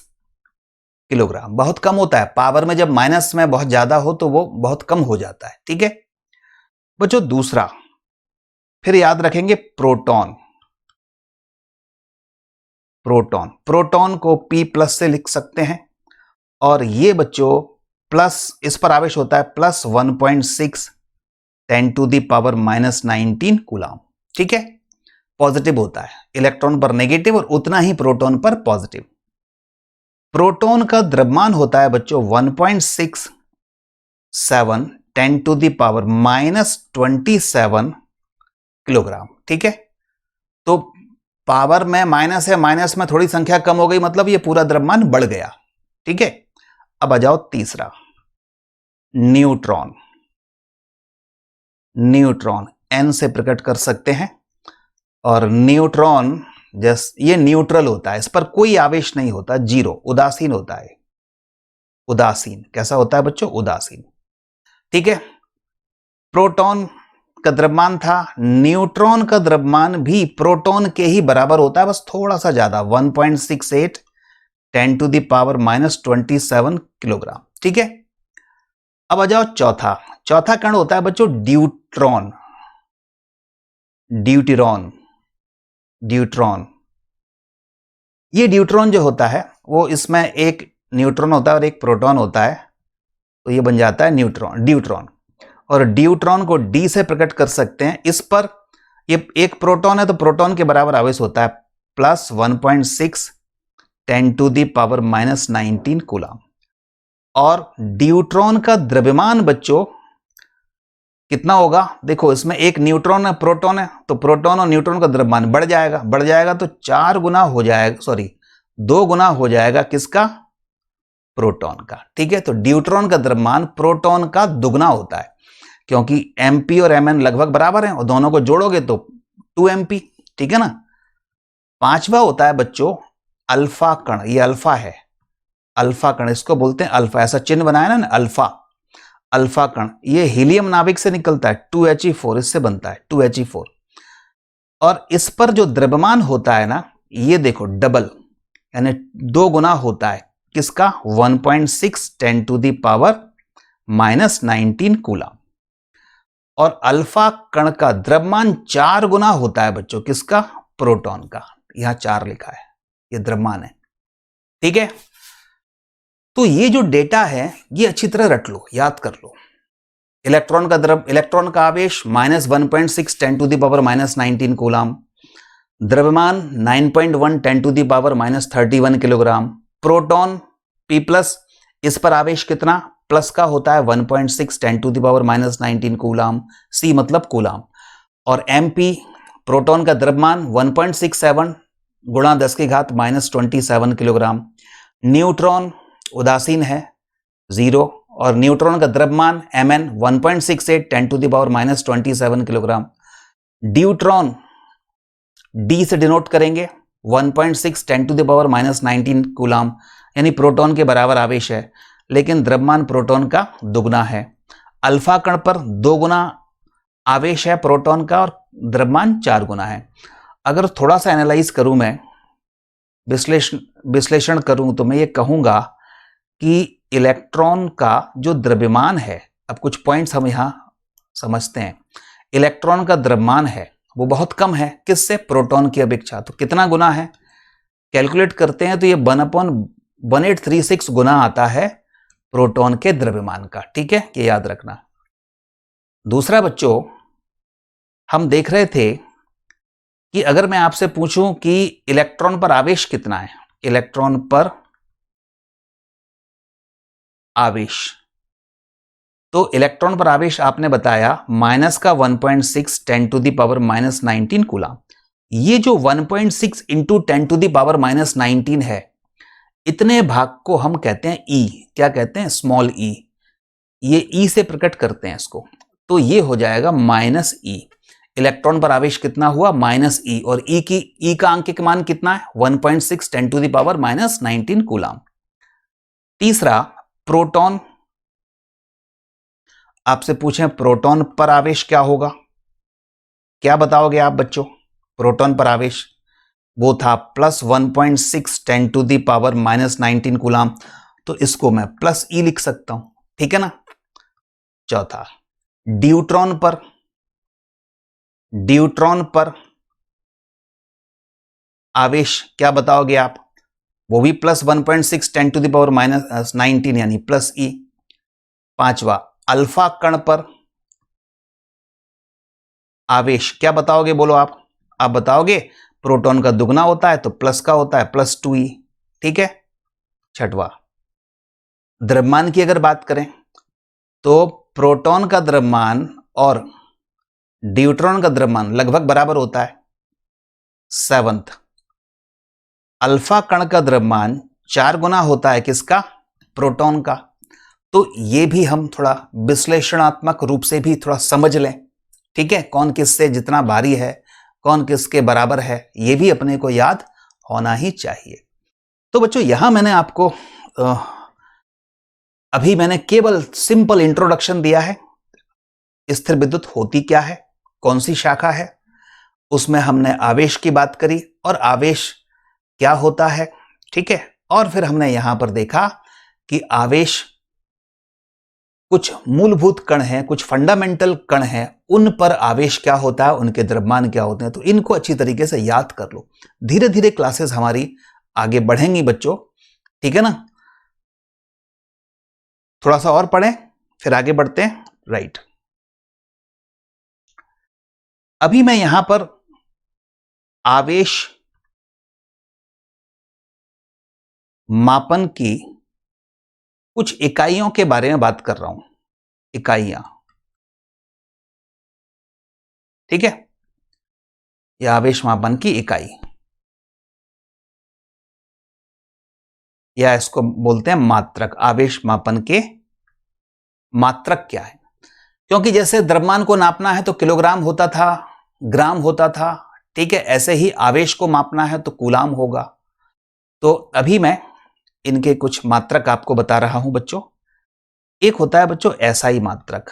किलोग्राम। बहुत कम होता है पावर में, जब माइनस में बहुत ज्यादा हो तो वो बहुत कम हो जाता है। ठीक है बच्चों, दूसरा फिर याद रखेंगे प्रोटॉन। प्रोटॉन, प्रोटॉन को P+ से लिख सकते हैं, और ये बच्चों प्लस, इस पर आवेश होता है +1.6 10⁻⁻19 कूलाम। ठीक है, पॉजिटिव होता है, इलेक्ट्रॉन पर नेगेटिव और उतना ही प्रोटॉन पर पॉजिटिव। प्रोटॉन का द्रव्यमान होता है बच्चों 1.67 10⁻⁻27 किलोग्राम। ठीक है, तो पावर में माइनस है, माइनस में थोड़ी संख्या कम हो गई, मतलब ये पूरा द्रव्यमान बढ़ गया। ठीक है, अब आ जाओ तीसरा, न्यूट्रॉन। न्यूट्रॉन N से प्रकट कर सकते हैं, और न्यूट्रॉन ये न्यूट्रल होता है, इस पर कोई आवेश नहीं होता, जीरो, उदासीन होता है। उदासीन कैसा होता है बच्चों? उदासीन। ठीक है, प्रोटॉन का द्रव्यमान था, न्यूट्रॉन का द्रव्यमान भी प्रोटॉन के ही बराबर होता है, बस थोड़ा सा ज्यादा, 1.68 10⁻⁻27 किलोग्राम। ठीक है, अब आ जाओ चौथा। चौथा कण होता है बच्चों ड्यूट्रॉन। ड्यूटिरॉन, ड्यूट्रॉन। ये ड्यूट्रॉन जो होता है वो, इसमें एक न्यूट्रॉन होता है और एक प्रोटॉन होता है, तो ये बन जाता है न्यूट्रॉन, ड्यूट्रॉन। और ड्यूट्रॉन को D से प्रकट कर सकते हैं। इस पर ये एक प्रोटॉन है तो प्रोटॉन के बराबर आवेश होता है +1.6 10⁻⁻19 कूलाम। और ड्यूट्रॉन का द्रव्यमान बच्चों कितना होगा? देखो इसमें एक न्यूट्रॉन है, प्रोटॉन है, तो प्रोटॉन और न्यूट्रॉन का द्रव्यमान बढ़ जाएगा, बढ़ जाएगा तो 4 गुना हो जाएगा, सॉरी 2 गुना हो जाएगा, किसका? प्रोटॉन का। ठीक है, तो ड्यूट्रॉन का द्रव्यमान प्रोटॉन का दुगना होता है, क्योंकि MP और Mn लगभग बराबर हैं और दोनों को जोड़ोगे तो 2 MP। ठीक है ना। पांचवा होता है बच्चों अल्फा कण। ये अल्फा है, अल्फा कण, इसको बोलते हैं अल्फा, ऐसा चिन्ह बनाया ना अल्फा, अल्फा कण, ये हीलियम नाभिक से निकलता है, 2He4 इससे बनता है 2He4। और इस पर जो द्रव्यमान होता है ना, ये देखो डबल, यानी 2 गुना होता है, किसका? 1.6 10⁻⁻19 कूलम। और अल्फा कण का द्रव्यमान 4 गुना होता है बच्चों, किसका? प्रोटॉन का। यहां 4 लिखा है, ये द्रव्यमान है, ठीक है। तो ये जो डेटा है ये अच्छी तरह रट लो, याद कर लो। इलेक्ट्रॉन का आवेश -1.6 10⁻⁻19 कूलम, द्रव्यमान 9.1 10⁻31 किलोग्राम, प्रोटॉन P+, इस पर आवेश कितना? प्लस का होता है 1.6 10⁻⁻19 कूलम, C मतलब कूलम। और MP, प्रोटॉन का द्रव्यमान 1.67 गुणा 10⁻⁻27 किलोग्राम। न्यूट्रॉन उदासीन है, 0, और न्यूट्रॉन का द्रव्यमान Mn 1.68 10⁻⁻27 किलोग्राम। ड्यूट्रॉन D से डिनोट करेंगे, 1.6 10⁻⁻19 कूलम, यानी प्रोटॉन के बराबर आवेश है, लेकिन द्रव्यमान प्रोटॉन का दुगना है। अल्फा कण पर 2 गुना आवेश है प्रोटॉन का और द्रव्यमान 4 गुना है। अगर थोड़ा सा एनालाइज करूं मैं, विश्लेषण करूं, तो मैं ये कहूंगा कि इलेक्ट्रॉन का जो द्रव्यमान है, अब कुछ पॉइंट्स हम यहां समझते हैं। इलेक्ट्रॉन का द्रव्यमान है वो बहुत कम है, किससे? प्रोटॉन की अपेक्षा। तो कितना गुना है? कैलकुलेट करते हैं तो ये 1/1836 गुना आता है प्रोटॉन के द्रव्यमान का, ठीक है, ये याद रखना। दूसरा बच्चों, हम देख रहे थे कि अगर मैं आपसे पूछूं कि इलेक्ट्रॉन पर आवेश कितना है, इलेक्ट्रॉन पर आवेश, तो इलेक्ट्रॉन पर आवेश आपने बताया माइनस का 1.6 10⁻⁻19 कूलम। ये जो 1.6 इंटू 10⁻⁻19 है, इतने भाग को हम कहते हैं E। क्या कहते हैं? Small e। ये E से प्रकट करते हैं इसको, तो ये हो जाएगा -E। इलेक्ट्रॉन पर आवेश कितना हुआ? -E, और E का आंकिक मान कितना है? 1.6 10⁻⁻19 कूलम। तीसरा, प्रोटॉन, आपसे पूछें प्रोटॉन पर आवेश क्या होगा, क्या बताओगे आप बच्चों? प्रोटॉन पर आवेश वो था +1.6 10⁻⁻19 कूलम, तो इसको मैं +E लिख सकता हूं, ठीक है ना। चौथा, ड्यूट्रॉन पर आवेश क्या बताओगे आप? वो भी +1.6 10⁻⁻19 यानी +E। पांचवा, अल्फा कण पर आवेश क्या बताओगे? बोलो आप बताओगे। प्रोटॉन का दुगना होता है तो प्लस का होता है, +2E, ठीक है। छठवा, द्रव्यमान की अगर बात करें तो प्रोटॉन का द्रव्यमान और ड्यूट्रॉन का द्रव्यमान लगभग बराबर होता है। सेवंथ, अल्फा कण का द्रव्यमान 4 गुना होता है, किसका? प्रोटॉन का। तो ये भी हम थोड़ा विश्लेषणात्मक रूप से भी थोड़ा समझ लें, ठीक है, कौन किससे जितना भारी है, कौन किसके बराबर है, ये भी अपने को याद होना ही चाहिए। तो बच्चों, यहां मैंने आपको अभी मैंने केवल सिंपल इंट्रोडक्शन दिया है। स्थिर विद्युत होती क्या है, कौन सी शाखा है, उसमें हमने आवेश की बात करी और आवेश क्या होता है, ठीक है। और फिर हमने यहां पर देखा कि आवेश कुछ मूलभूत कण हैं, कुछ फंडामेंटल कण हैं, उन पर आवेश क्या होता है, उनके द्रव्यमान क्या होते हैं। तो इनको अच्छी तरीके से याद कर लो। धीरे धीरे क्लासेस हमारी आगे बढ़ेंगी बच्चों, ठीक है ना। थोड़ा सा और पढ़ें फिर आगे बढ़ते हैं, राइट। अभी मैं यहां पर आवेश मापन की कुछ इकाइयों के बारे में बात कर रहा हूं। इकाइयां, ठीक है, यह आवेश मापन की इकाई, या इसको बोलते हैं मात्रक। आवेश मापन के मात्रक क्या है? क्योंकि जैसे द्रव्यमान को नापना है तो किलोग्राम होता था, ग्राम होता था, ठीक है, ऐसे ही आवेश को मापना है तो कूलाम होगा। तो अभी मैं इनके कुछ मात्रक आपको बता रहा हूं बच्चों। एक होता है बच्चों एसआई मात्रक,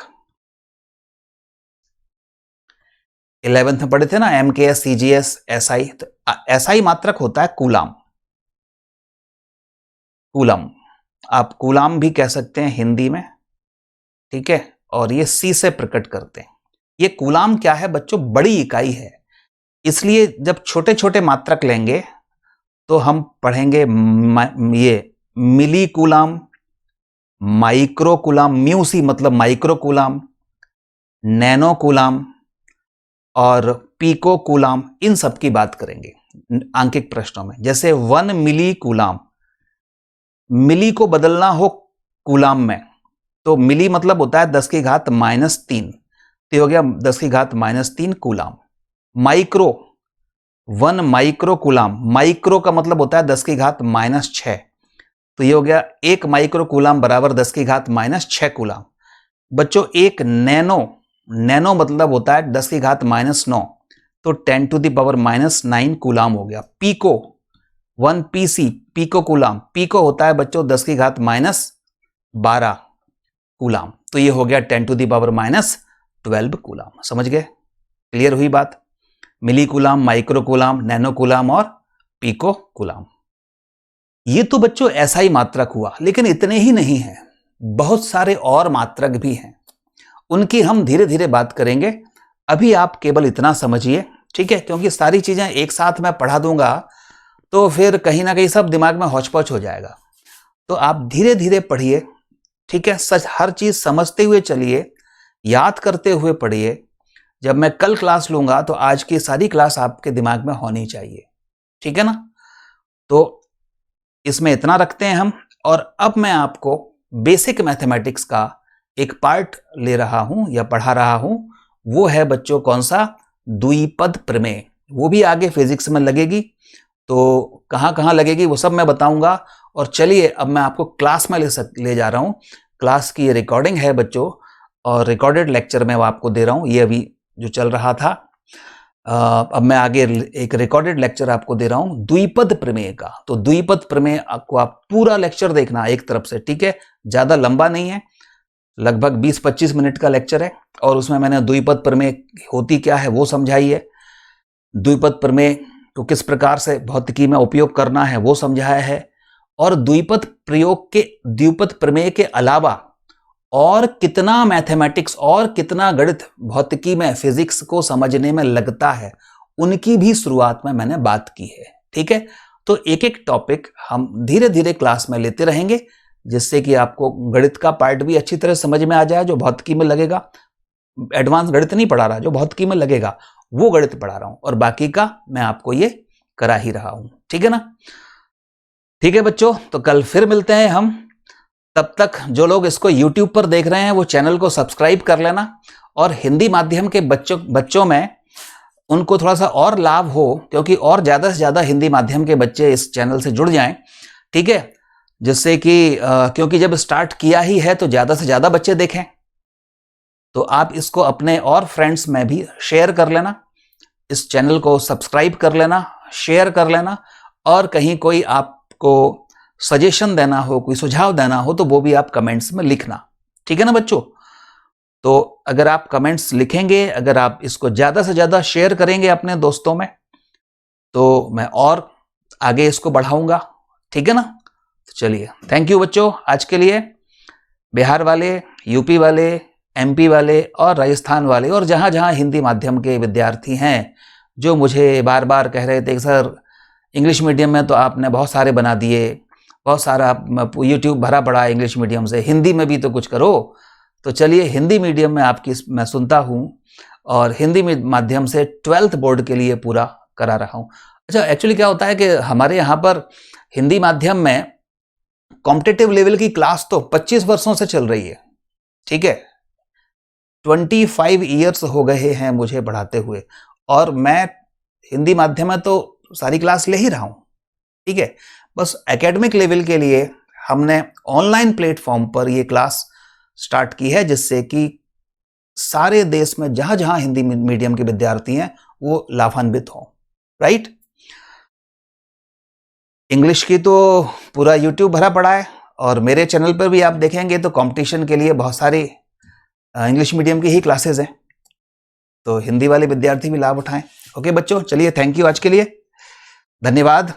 11th में पढ़े थे ना, एमकेएस, सीजीएस, एसआई। तो एसआई मात्रक होता है कूलाम। कूलम, आप कूलाम भी कह सकते हैं हिंदी में, ठीक है। और ये सी से प्रकट करते हैं। ये कूलाम क्या है बच्चों? बड़ी इकाई है। इसलिए जब छोटे छोटे मात्रक लेंगे तो हम पढ़ेंगे ये milli coulomb, micro coulomb, mu C मतलब माइक्रो कूलाम, नैनो कूलाम और पीको कूलाम, इन सब की बात करेंगे आंकिक प्रश्नों में। जैसे 1 मिली कूलाम, मिली को बदलना हो कूलाम में तो मिली मतलब होता है 10 की घात -3, तो हो गया 10 की घात -3 coulomb. Micro, 1 micro coulomb, micro का मतलब होता है 10 की घात -6, तो ये हो गया 1 माइक्रो कूलाम बराबर 10 की घात -6 कूलाम। बच्चों एक नैनो, नैनो मतलब होता है 10 की घात -9, तो 10 टू द पावर -9 कूलाम हो गया। Pico, 1 pC, pico coulomb, pico होता है बच्चों 10 की घात -12 कूलाम, तो ये हो गया 10 टू द पावर -12 कूलाम। समझ गए? क्लियर हुई बात? Milli coulomb, micro coulomb, nano coulomb और पीको कूलाम। ये तो बच्चों ऐसा ही मात्रक हुआ, लेकिन इतने ही नहीं है, बहुत सारे और मात्रक भी हैं, उनकी हम धीरे धीरे बात करेंगे। अभी आप केवल इतना समझिए, ठीक है, क्योंकि सारी चीजें एक साथ मैं पढ़ा दूंगा तो फिर कहीं ना कहीं सब दिमाग में हौच-पौच हो जाएगा। तो आप धीरे धीरे पढ़िए, ठीक है, सच हर चीज समझते हुए चलिए, याद करते हुए पढ़िए। जब मैं कल क्लास लूंगा तो आज की सारी क्लास आपके दिमाग में होनी चाहिए, ठीक है ना। तो इसमें इतना रखते हैं हम। और अब मैं आपको बेसिक मैथमेटिक्स का एक पार्ट ले रहा हूं या पढ़ा रहा हूं, वो है बच्चों कौन सा? द्विपद प्रमेय। वो भी आगे फिजिक्स में लगेगी, तो कहां कहां लगेगी वो सब मैं बताऊंगा। और चलिए अब मैं आपको क्लास में ले जा रहा हूं। क्लास की रिकॉर्डिंग है बच्चों, और रिकॉर्डेड लेक्चर में वो आपको दे रहा हूं, ये अभी जो चल रहा था। अब मैं आगे एक रिकॉर्डेड लेक्चर आपको दे रहा हूं द्विपद प्रमेय का। तो द्विपद प्रमेय आपको, आप पूरा लेक्चर देखना एक तरफ से, ठीक है, ज्यादा लंबा नहीं है, लगभग 20-25 मिनट का लेक्चर है। और उसमें मैंने द्विपद प्रमेय होती क्या है वो समझाई है, द्विपद प्रमेय को किस प्रकार से भौतिकी में उपयोग करना है वो समझाया है, और द्विपद प्रयोग के, द्विपद प्रमेय के अलावा और कितना मैथमेटिक्स और कितना गणित भौतिकी में, फिजिक्स को समझने में लगता है, उनकी भी शुरुआत में मैंने बात की है, ठीक है। तो एक एक टॉपिक हम धीरे धीरे क्लास में लेते रहेंगे, जिससे कि आपको गणित का पार्ट भी अच्छी तरह समझ में आ जाए, जो भौतिकी में लगेगा। एडवांस गणित नहीं पढ़ा रहा, जो भौतिकी में लगेगा वो गणित पढ़ा रहा हूं, और बाकी का मैं आपको ये करा ही रहा हूं, ठीक है ना। ठीक है बच्चों, तो कल फिर मिलते हैं हम। तब तक जो लोग इसको YouTube पर देख रहे हैं वो चैनल को सब्सक्राइब कर लेना, और हिंदी माध्यम के बच्चों में उनको थोड़ा सा और लाभ हो, क्योंकि और ज्यादा से ज्यादा हिंदी माध्यम के बच्चे इस चैनल से जुड़ जाएं, ठीक है, जिससे कि क्योंकि जब स्टार्ट किया ही है तो ज्यादा से ज्यादा बच्चे देखें। तो आप इसको अपने और फ्रेंड्स में भी शेयर कर लेना, इस चैनल को सब्सक्राइब कर लेना, शेयर कर लेना, और कहीं कोई आपको सजेशन देना हो, कोई सुझाव देना हो, तो वो भी आप कमेंट्स में लिखना, ठीक है ना बच्चों। तो अगर आप कमेंट्स लिखेंगे, अगर आप इसको ज्यादा से ज्यादा शेयर करेंगे अपने दोस्तों में, तो मैं और आगे इसको बढ़ाऊंगा, ठीक है ना। तो चलिए, थैंक यू बच्चों आज के लिए। बिहार वाले, यूपी वाले, एमपी वाले और राजस्थान वाले, और जहां जहां हिंदी माध्यम के विद्यार्थी हैं जो मुझे बार बार कह रहे थे कि सर इंग्लिश मीडियम में तो आपने बहुत सारे बना दिए, बहुत सारा यूट्यूब भरा पड़ा है इंग्लिश मीडियम से, हिंदी में भी तो कुछ करो। तो चलिए, हिंदी मीडियम में आपकी मैं सुनता हूँ, और हिंदी माध्यम से 12th बोर्ड के लिए पूरा करा रहा हूँ। अच्छा, एक्चुअली क्या होता है कि हमारे यहाँ पर हिंदी माध्यम में कॉम्पिटिटिव लेवल की क्लास तो 25 वर्षों से चल रही है, ठीक है, 25 ईयर्स हो गए हैं मुझे पढ़ाते हुए, और मैं हिंदी माध्यम में तो सारी क्लास ले ही रहा हूं, ठीक है। बस एकेडमिक लेवल के लिए हमने ऑनलाइन प्लेटफॉर्म पर ये क्लास स्टार्ट की है, जिससे कि सारे देश में जहां जहां हिंदी मीडियम के विद्यार्थी हैं वो लाभान्वित हों, राइट। इंग्लिश की तो पूरा यूट्यूब भरा पड़ा है और मेरे चैनल पर भी आप देखेंगे तो कंपटीशन के लिए बहुत सारी इंग्लिश मीडियम की ही क्लासेस हैं, तो हिंदी वाले विद्यार्थी भी लाभ उठाएं। ओके बच्चों, चलिए थैंक यू आज के लिए, धन्यवाद।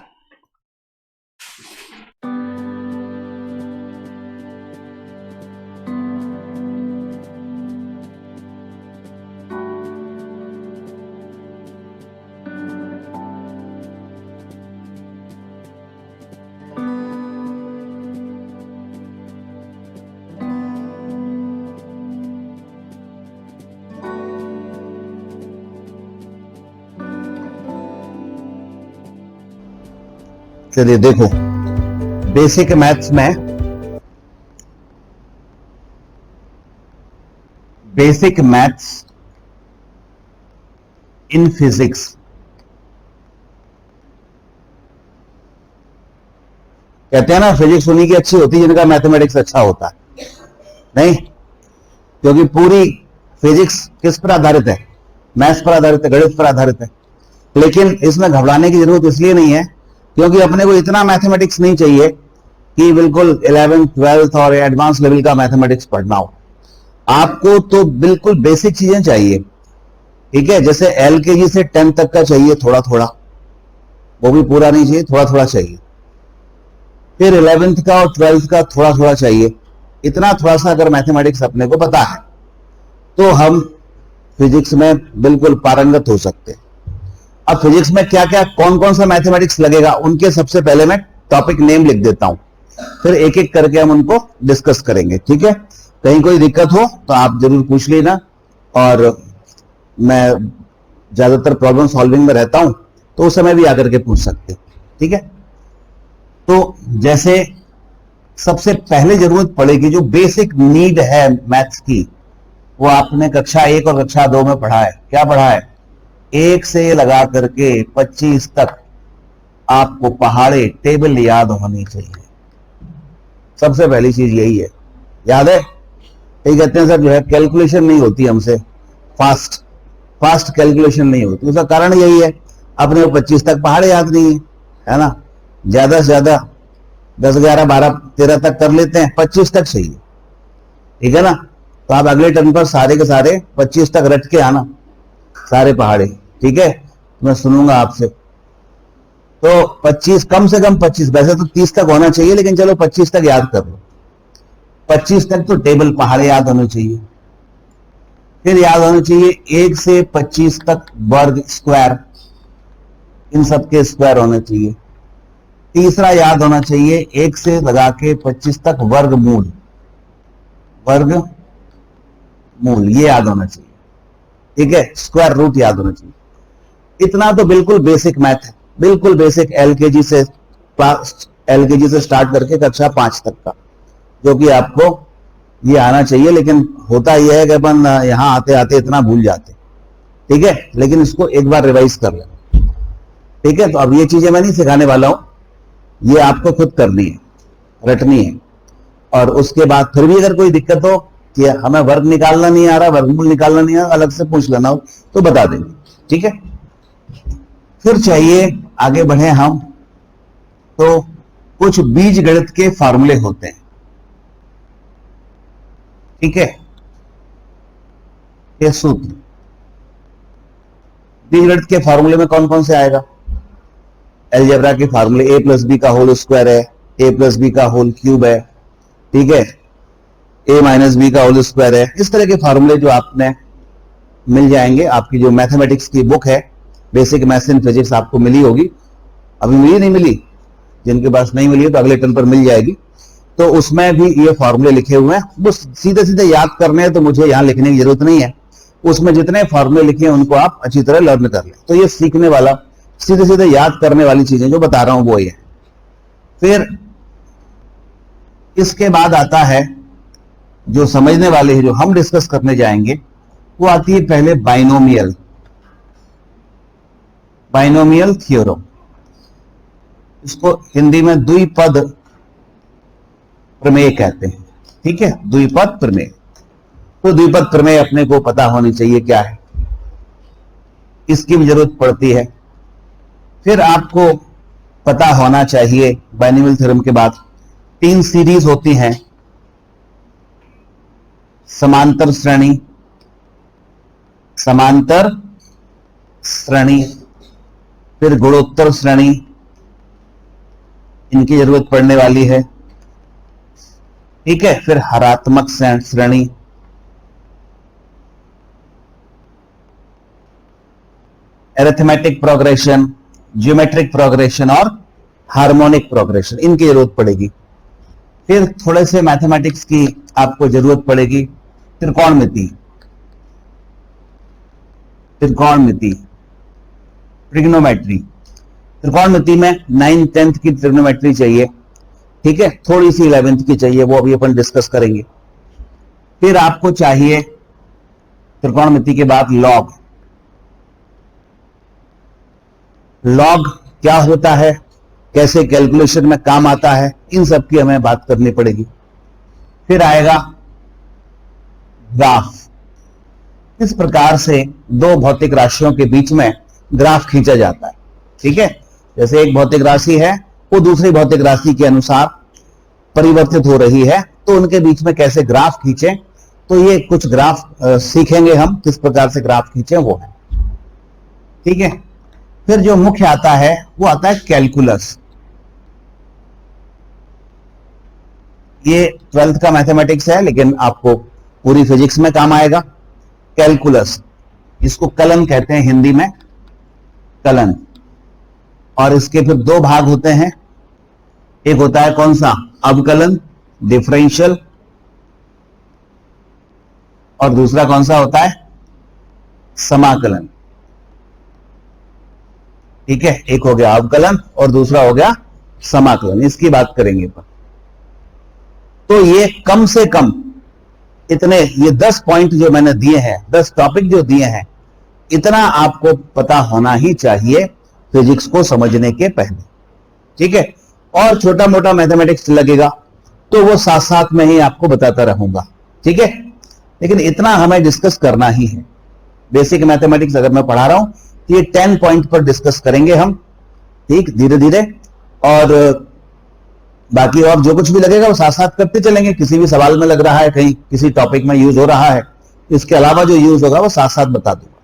चलिए देखो, बेसिक मैथ्स में बेसिक मैथ्स इन फिजिक्स, कहते हैं ना फिजिक्स उन्हीं की अच्छी होती है जिनका मैथमेटिक्स अच्छा होता है। नहीं, क्योंकि पूरी फिजिक्स किस पर आधारित है? मैथ्स पर आधारित है, गणित पर आधारित है। लेकिन इसमें घबराने की जरूरत इसलिए नहीं है क्योंकि अपने को इतना मैथमेटिक्स नहीं चाहिए कि बिल्कुल 11th 12th और एडवांस लेवल का मैथमेटिक्स पढ़ना हो। आपको तो बिल्कुल बेसिक चीजें चाहिए, ठीक है। जैसे एलकेजी से 10th तक का चाहिए थोड़ा थोड़ा, वो भी पूरा नहीं चाहिए, थोड़ा थोड़ा चाहिए। फिर 11th का और 12th का थोड़ा थोड़ा चाहिए। इतना थोड़ा सा अगर मैथमेटिक्स अपने को पता है तो हम फिजिक्स में बिल्कुल पारंगत हो सकते हैं। अब फिजिक्स में क्या क्या कौन कौन सा मैथमेटिक्स लगेगा, उनके सबसे पहले मैं टॉपिक नेम लिख देता हूं, फिर एक एक करके हम उनको डिस्कस करेंगे, ठीक है। कहीं कोई दिक्कत हो तो आप जरूर पूछ लेना, और मैं ज्यादातर प्रॉब्लम सॉल्विंग में रहता हूं तो उस समय भी आकर के पूछ सकते, ठीक है। तो जैसे सबसे पहले जरूरत पड़ेगी, जो बेसिक नीड है मैथ्स की, वो आपने कक्षा 1 और कक्षा 2 में पढ़ा है। क्या पढ़ा है? 1 से लगा करके 25 तक आपको पहाड़े टेबल याद होनी चाहिए। सबसे पहली चीज यही है, याद है। ये कहते हैं सर जो है कैलकुलेशन नहीं होती हमसे, फास्ट कैलकुलेशन नहीं होती। उसका कारण यही है, अपने को 25 तक पहाड़े याद नहीं है ना। ज्यादा से ज्यादा 10 11 12 13 तक कर लेते हैं, 25 तक चाहिए, ठीक है ना। तो आप अगले टर्न पर सारे के सारे 25 तक रट के आना, सारे पहाड़े, ठीक है। मैं सुनूंगा आपसे। तो 25, कम से कम 25, वैसे तो 30 तक होना चाहिए, लेकिन चलो 25 तक याद कर लो। 25 तक तो टेबल पहाड़े याद होने चाहिए। फिर याद होने चाहिए 1 से 25 तक वर्ग स्क्वायर, इन सबके स्क्वायर होने चाहिए। तीसरा याद होना चाहिए 1 से लगा के 25 तक वर्गमूल, ये याद होना चाहिए, ठीक है। स्क्वायर रूट याद होना चाहिए। इतना तो बिल्कुल बेसिक मैथ है, बिल्कुल बेसिक एलकेजी से स्टार्ट करके कक्षा 5 तक का, जो कि आपको ये आना चाहिए। लेकिन होता यह है कि अपन यहां आते आते इतना भूल जाते, ठीक है। लेकिन इसको एक बार रिवाइज कर लेना, ठीक है। तो अब ये चीजें मैं नहीं सिखाने वाला हूं, ये आपको खुद करनी है, रटनी है। और उसके बाद फिर भी अगर कोई दिक्कत हो कि हमें वर्ग निकालना नहीं आ रहा, वर्गमूल निकालना नहीं आ रहा, अलग से पूछ लेना हो तो बता देंगे, ठीक है। फिर चाहिए, आगे बढ़े हम, तो कुछ बीज गणित के फार्मूले होते हैं, ठीक है। ये सूत्र बीज गणित के फार्मूले में कौन कौन से आएगा? अलजेब्रा के फार्मूले, a प्लस बी का होल स्क्वायर है, a प्लस बी का होल क्यूब है, ठीक है, a माइनस बी का होल स्क्वायर है। इस तरह के फार्मूले जो आपने मिल जाएंगे, आपकी जो मैथमेटिक्स की बुक है बेसिक मैथ्स इन फिजिक्स आपको मिली होगी। अभी मिली नहीं मिली? जिनके पास नहीं मिली है तो अगले टर्न पर मिल जाएगी। तो उसमें भी ये फॉर्मूले लिखे हुए हैं, बस सीधे सीधे याद करने हैं, तो मुझे यहां लिखने की जरूरत नहीं है। उसमें जितने फॉर्मूले लिखे हैं उनको आप अच्छी तरह लर्न कर लें। तो ये सीखने वाला, सीधे सीधे याद करने वाली चीजें जो बता रहा हूं वो ये। फिर इसके बाद आता है जो समझने वाले हैं, जो हम डिस्कस करने जाएंगे, वो आती है पहले बाइनोमियल थ्योरम। इसको हिंदी में द्विपद प्रमेय कहते हैं, ठीक है, द्विपद प्रमेय। तो द्विपद प्रमेय अपने को पता होनी चाहिए क्या है, इसकी भी जरूरत पड़ती है। फिर आपको पता होना चाहिए बाइनोमियल थ्योरम के बाद। 3 सीरीज होती हैं, समांतर श्रेणी, समांतर श्रेणी, फिर गुणोत्तर श्रेणी, इनकी जरूरत पड़ने वाली है। ठीक है, फिर हरात्मक श्रेणी, एरिथमेटिक प्रोग्रेशन, ज्योमेट्रिक प्रोग्रेशन और हार्मोनिक प्रोग्रेशन, इनकी जरूरत पड़ेगी। फिर थोड़े से मैथमेटिक्स की आपको जरूरत पड़ेगी, त्रिकोणमिति, त्रिकोणमिति, ट्रिग्नोमेट्री। त्रिकोणमिति में 9th 10th की ट्रिग्नोमेट्री चाहिए, ठीक है, थोड़ी सी 11th की चाहिए, वो अभी अपन डिस्कस करेंगे। फिर आपको चाहिए त्रिकोणमिति के बाद लॉग। लॉग क्या होता है, कैसे कैलकुलेशन में काम आता है, इन सब की हमें बात करनी पड़ेगी। फिर आएगा ग्राफ। इस प्रकार से दो भौतिक राशियों के बीच में ग्राफ खींचा जाता है। ठीक है, जैसे एक भौतिक राशि है वो दूसरी भौतिक राशि के अनुसार परिवर्तित हो रही है, तो उनके बीच में कैसे ग्राफ खींचें, तो ये कुछ ग्राफ सीखेंगे हम, किस प्रकार से ग्राफ खींचें वो है। ठीक है, फिर जो मुख्य आता है वो आता है कैलकुलस। ये 12th का मैथमेटिक्स है, लेकिन आपको पूरी फिजिक्स में काम आएगा। कैलकुलस, इसको कलन कहते हैं हिंदी में, कलन। और इसके फिर दो भाग होते हैं, एक होता है कौन सा, अवकलन, डिफरेंशियल, और दूसरा कौन सा होता है, समाकलन। ठीक है, एक हो गया अवकलन और दूसरा हो गया समाकलन, इसकी बात करेंगे पर। तो ये कम से कम इतने, ये 10 पॉइंट जो मैंने दिए हैं, 10 टॉपिक जो दिए हैं, इतना आपको पता होना ही चाहिए फिजिक्स को समझने के पहले। ठीक है, और छोटा मोटा मैथमेटिक्स लगेगा तो वो साथ साथ में ही आपको बताता रहूंगा। ठीक है, लेकिन इतना हमें डिस्कस करना ही है। बेसिक मैथमेटिक्स अगर मैं पढ़ा रहा हूं तो ये 10 पॉइंट पर डिस्कस करेंगे हम, ठीक, धीरे धीरे, और बाकी और जो कुछ भी लगेगा वो साथ साथ करते चलेंगे। किसी भी सवाल में लग रहा है, कहीं किसी टॉपिक में यूज हो रहा है, इसके अलावा जो यूज होगा वो साथ साथ बता दूंगा।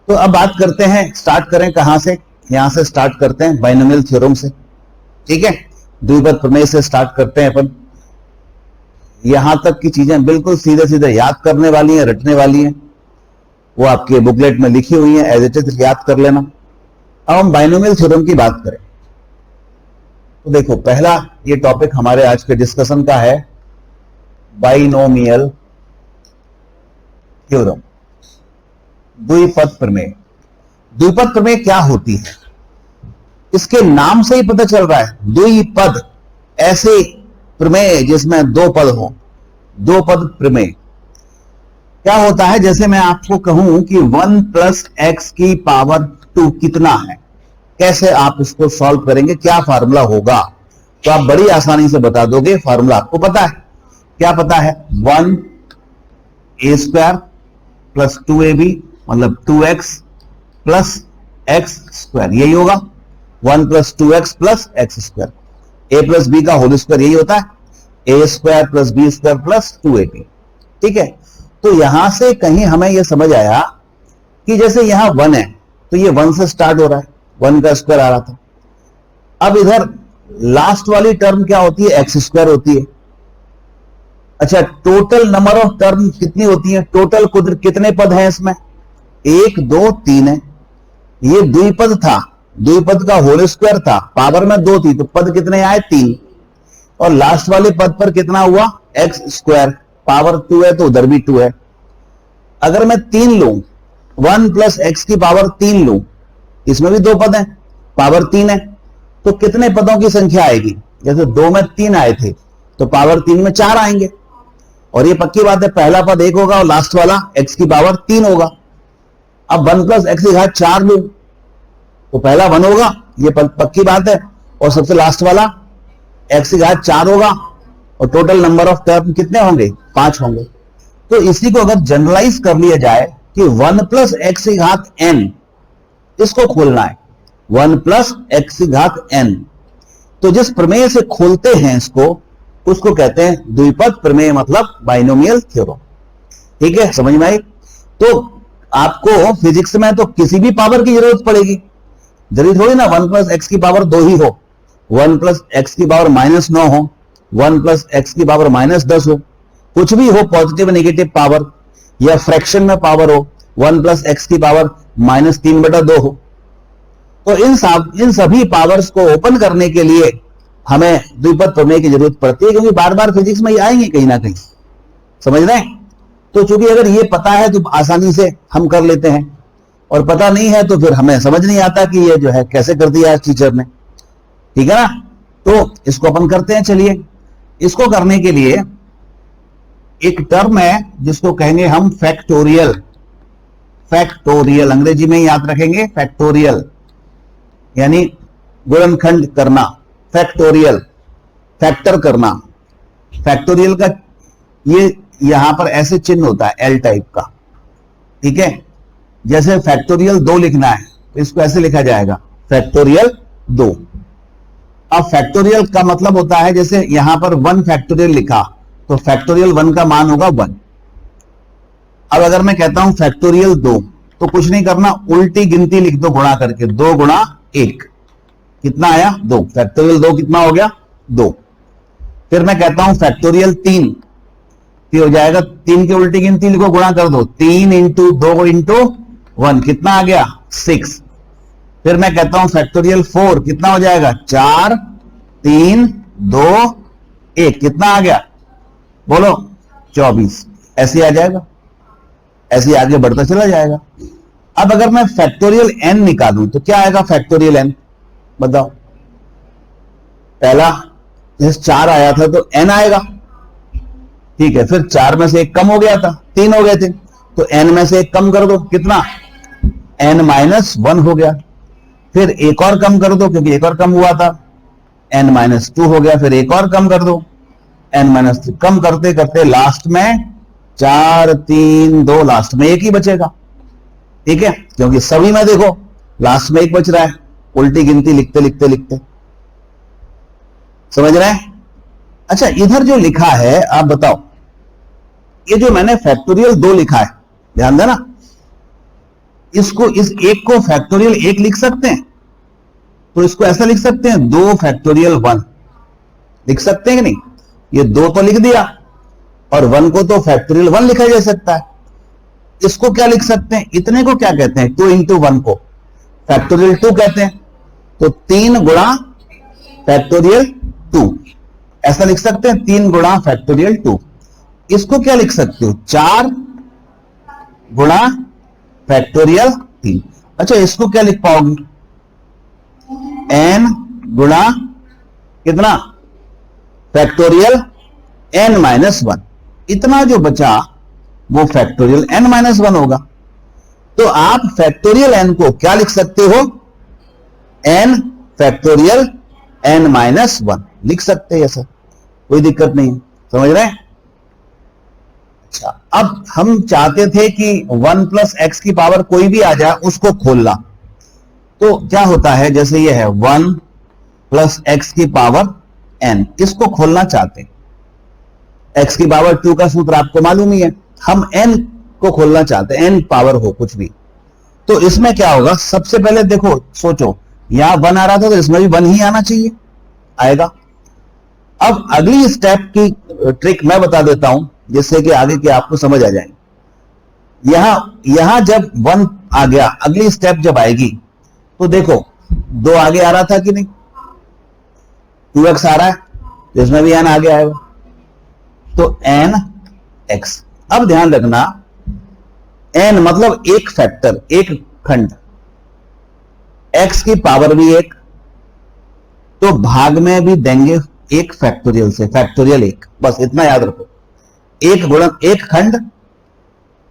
तो अब बात करते हैं, स्टार्ट करें कहां से, यहां से स्टार्ट करते हैं बाइनोमियल थ्योरम से। ठीक है, द्विपद प्रमेय से स्टार्ट करते हैं अपन। यहां तक की चीजें बिल्कुल सीधे सीधे याद करने वाली हैं, रटने वाली हैं, वो आपके बुकलेट में लिखी हुई है, एज इट इज याद कर लेना। अब हम बाइनोमियल थ्योरम की बात करें तो देखो, पहला ये टॉपिक हमारे आज के डिस्कशन का है बाइनोमियल थ्योरम, द्विपद प्रमेय। द्विपद प्रमेय क्या होती है, इसके नाम से ही पता चल रहा है, द्विपद, ऐसे प्रमेय जिसमें दो पद हो, दो पद प्रमेय। क्या होता है, जैसे मैं आपको कहूं कि 1 + x की पावर 2 कितना है, कैसे आप इसको सॉल्व करेंगे, क्या फार्मूला होगा, तो आप बड़ी आसानी से बता दोगे। फार्मूला आपको पता है, क्या पता है, 1a² + 2ab, मतलब 2x + x², यही होगा। 1 + 2x + x², a + b का होल स्क्वायर यही होता है, a² + b² + 2ab। ठीक है, तो यहां से कहीं हमें यह समझ आया कि जैसे यहां 1 है तो ये 1 से स्टार्ट हो रहा है, 1 का स्क्वायर आ रहा था। अब इधर लास्ट वाली टर्म क्या होती है, x² होती है। अच्छा, टोटल नंबर ऑफ टर्म कितनी होती है, टोटल कितने पद हैं इसमें, 1 2 3 है। ये द्विपद था, द्विपद का होल स्क्वायर था, पावर में 2 थी, तो पद कितने आए, 3। और लास्ट वाले पद पर कितना हुआ, x², पावर 2 है तो उधर भी 2 है। अगर मैं 3 लूं, 1 + x की पावर 3 लूं, इसमें भी 2 पद हैं, पावर 3 है, तो कितने पदों की संख्या आएगी, जैसे 2 में 3 आए थे तो पावर 3 में 4 आएंगे। और ये पक्की बात है, पहला पद 1 होगा और लास्ट वाला x की पावर 3 होगा। अब 1 + x की घात 4 लूं तो पहला 1 होगा, ये पक्की बात है, और सबसे लास्ट वाला x की घात 4 होगा, और टोटल नंबर ऑफ टर्म कितने होंगे, 5 होंगे। तो इसी को अगर जनरलाइज कर लिया जाए कि 1 + x की घात n, इसको खोलना है, 1 प्लस एक्स की घात n। तो जिस प्रमेय से खोलते हैं इसको, उसको कहते हैं द्विपद प्रमेय, मतलब बाइनोमियल थ्योरम। ठीक है, समझ में आई? तो आपको फिजिक्स में तो किसी भी पावर की जरूरत पड़ेगी, जरूरी थोड़ी ना 1 प्लस एक्स की पावर 2 ही हो, 1 प्लस एक्स की पावर -9 हो, 1 प्लस एक्स की पावर -10 हो, कुछ भी हो, पॉजिटिव नेगेटिव पावर, या फ्रैक्शन में पावर हो, 1 प्लस एक्स की पावर -3/2 हो। तो इन सभी पावर्स को ओपन करने के लिए हमें द्विपद प्रमेय की जरूरत पड़ती है, क्योंकि बार बार फिजिक्स में ये आएंगे कहीं ना कहीं, समझ रहे हैं? तो चूंकि अगर ये पता है तो आसानी से हम कर लेते हैं, और पता नहीं है तो फिर हमें समझ नहीं आता कि ये जो है कैसे कर दिया है टीचर ने। ठीक है ना? तो इसको अपन करते हैं। चलिए, इसको करने के लिए एक टर्म है जिसको कहेंगे हम फैक्टोरियल। फैक्टोरियल अंग्रेजी में याद रखेंगे, फैक्टोरियल यानी गुणनखंड करना, फैक्टोरियल, फैक्टर करना। फैक्टोरियल का ये यहां पर ऐसे चिन्ह होता है एल टाइप का। ठीक है, जैसे फैक्टोरियल 2 लिखना है तो इसको ऐसे लिखा जाएगा, फैक्टोरियल 2। अब फैक्टोरियल का मतलब होता है, जैसे यहां पर 1 फैक्टोरियल लिखा तो फैक्टोरियल 1 का मान होगा 1। अब अगर मैं कहता हूं फैक्टोरियल 2, तो कुछ नहीं करना, उल्टी गिनती लिख दो गुणा करके, 2 गुणा 1 कितना आया? 2। फैक्टोरियल 2 कितना हो गया? 2। फिर मैं कहता हूं फैक्टोरियल 3, फिर हो जाएगा 3 की उल्टी गिनती लिखो, गुणा कर दो, 3 इंटू 2 इंटू 1 कितना आ गया? 6। फिर मैं कहता हूं फैक्टोरियल 4 कितना हो जाएगा? 4 3 2 1 कितना आ गया? बोलो 24। ऐसे आ जाएगा, ऐसे आगे बढ़ता चला जाएगा। अब अगर मैं फैक्टोरियल n निकालूं तो क्या आएगा? फैक्टोरियल n बताओ। पहला जैसे 4 आया था तो n आएगा, ठीक है। फिर 4 में से 1 कम हो गया था, 3 हो गए थे, तो n में से 1 कम कर दो, कितना? n-1 हो गया। फिर एक और कम कर दो, क्योंकि एक और कम हुआ था, n-2 हो गया। फिर एक और कम कर दो, n-3। कम करते करते लास्ट में 4 3 2, लास्ट में 1 ही बचेगा। ठीक है, क्योंकि सभी में देखो लास्ट में 1 बच रहा है, उल्टी गिनती लिखते लिखते लिखते। समझ रहे हैं? अच्छा, इधर जो लिखा है आप बताओ, ये जो मैंने फैक्टोरियल 2 लिखा है, ध्यान देना, इसको, इस 1 को फैक्टोरियल 1 लिख सकते हैं, तो इसको ऐसा लिख सकते हैं 2 फैक्टोरियल 1 लिख सकते हैं कि नहीं? ये 2 तो लिख दिया, और 1 को तो फैक्टोरियल 1 लिखा जा सकता है। इसको क्या लिख सकते हैं? इतने को क्या कहते हैं? 2 इंटू 1 को फैक्टोरियल 2 कहते हैं। तो 3 गुणा फैक्टोरियल 2 ऐसा लिख सकते हैं, 3 गुणा फैक्टोरियल 2। इसको क्या लिख सकते हो? 4 गुणा फैक्टोरियल 3। अच्छा, इसको क्या लिख पाओगे? n गुणा कितना? Factorial n-1। इतना जो बचा वो फैक्टोरियल n-1 होगा। तो आप फैक्टोरियल n को क्या लिख सकते हो? n फैक्टोरियल n-1 लिख सकते हैं, ऐसा कोई दिक्कत नहीं। समझ रहे हैं? अच्छा, अब हम चाहते थे कि 1 प्लस एक्स की पावर कोई भी आ जाए उसको खोलना। तो क्या होता है, जैसे ये है 1 प्लस एक्स की पावर n, इसको खोलना चाहते हैं। x की पावर 2 का सूत्र आपको मालूम ही है, हम n को खोलना चाहते हैं, n पावर हो कुछ भी। तो इसमें क्या होगा? सबसे पहले देखो, सोचो, यहां 1 आ रहा था तो इसमें भी 1 ही आना चाहिए, आएगा। अब अगली स्टेप की ट्रिक मैं बता देता हूं, जिससे कि आगे के आपको समझ आ जाए। यहां जब 1 आ गया, अगली स्टेप जब आएगी तो देखो 2 आगे आ रहा था कि नहीं? 2x आ रहा है, तो इसमें भी n आगे आएगा, तो n(x). अब ध्यान रखना, n मतलब एक फैक्टर, एक खंड, x की पावर भी 1, तो भाग में भी देंगे 1 फैक्टोरियल से, फैक्टोरियल 1, बस इतना याद रखो। 1 गुणन 1 खंड,